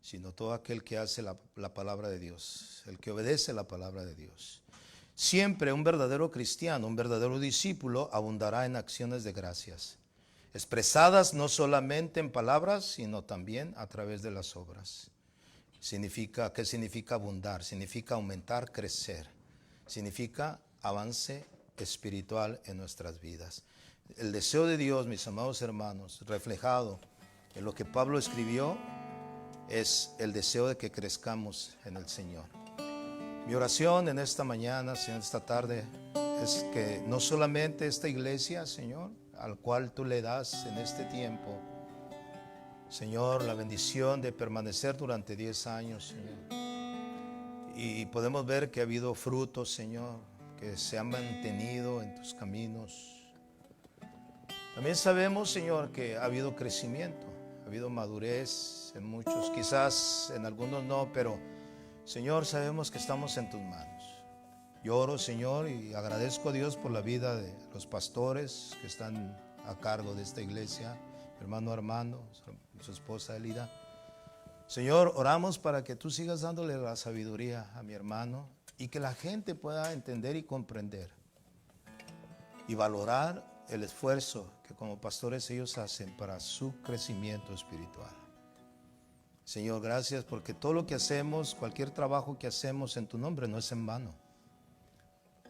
sino todo aquel que hace la palabra de Dios, el que obedece la palabra de Dios. Siempre un verdadero cristiano, un verdadero discípulo, abundará en acciones de gracias, expresadas no solamente en palabras, sino también a través de las obras. ¿Qué significa abundar? Significa aumentar, crecer. Significa avance espiritual en nuestras vidas. El deseo de Dios, mis amados hermanos, reflejado en lo que Pablo escribió, es el deseo de que crezcamos en el Señor. Mi oración en esta mañana, en esta tarde, es que no solamente esta iglesia, Señor, al cual tú le das en este tiempo, Señor, la bendición de permanecer durante 10 años, Señor. Y podemos ver que ha habido frutos, Señor, que se han mantenido en tus caminos. También sabemos, Señor, que ha habido crecimiento, ha habido madurez en muchos, quizás en algunos no, pero Señor, sabemos que estamos en tus manos. Yo oro, Señor, y agradezco a Dios por la vida de los pastores que están a cargo de esta iglesia, mi hermano Armando, su esposa Elida. Señor, oramos para que tú sigas dándole la sabiduría a mi hermano y que la gente pueda entender y comprender y valorar el esfuerzo que como pastores ellos hacen para su crecimiento espiritual. Señor, gracias porque todo lo que hacemos, cualquier trabajo que hacemos en tu nombre no es en vano.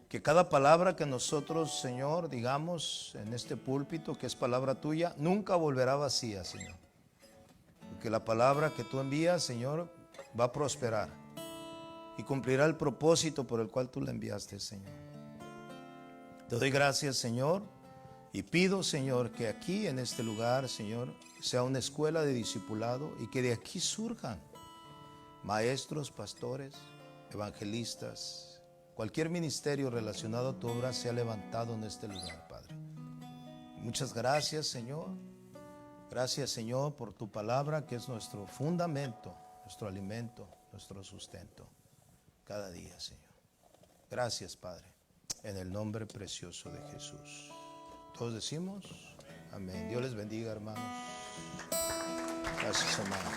Que cada palabra que nosotros, Señor, digamos en este púlpito, que es palabra tuya, nunca volverá vacía, Señor. Porque la palabra que tú envías, Señor, va a prosperar y cumplirá el propósito por el cual tú la enviaste, Señor. Te doy gracias, Señor, y pido, Señor, que aquí en este lugar, Señor, sea una escuela de discipulado y que de aquí surjan maestros, pastores, evangelistas, cualquier ministerio relacionado a tu obra sea levantado en este lugar, Padre. Muchas gracias, Señor. Gracias, Señor, por tu palabra que es nuestro fundamento, nuestro alimento, nuestro sustento cada día, Señor. Gracias, Padre, en el nombre precioso de Jesús. Todos decimos amén. Dios les bendiga, hermanos. Gracias, hermano.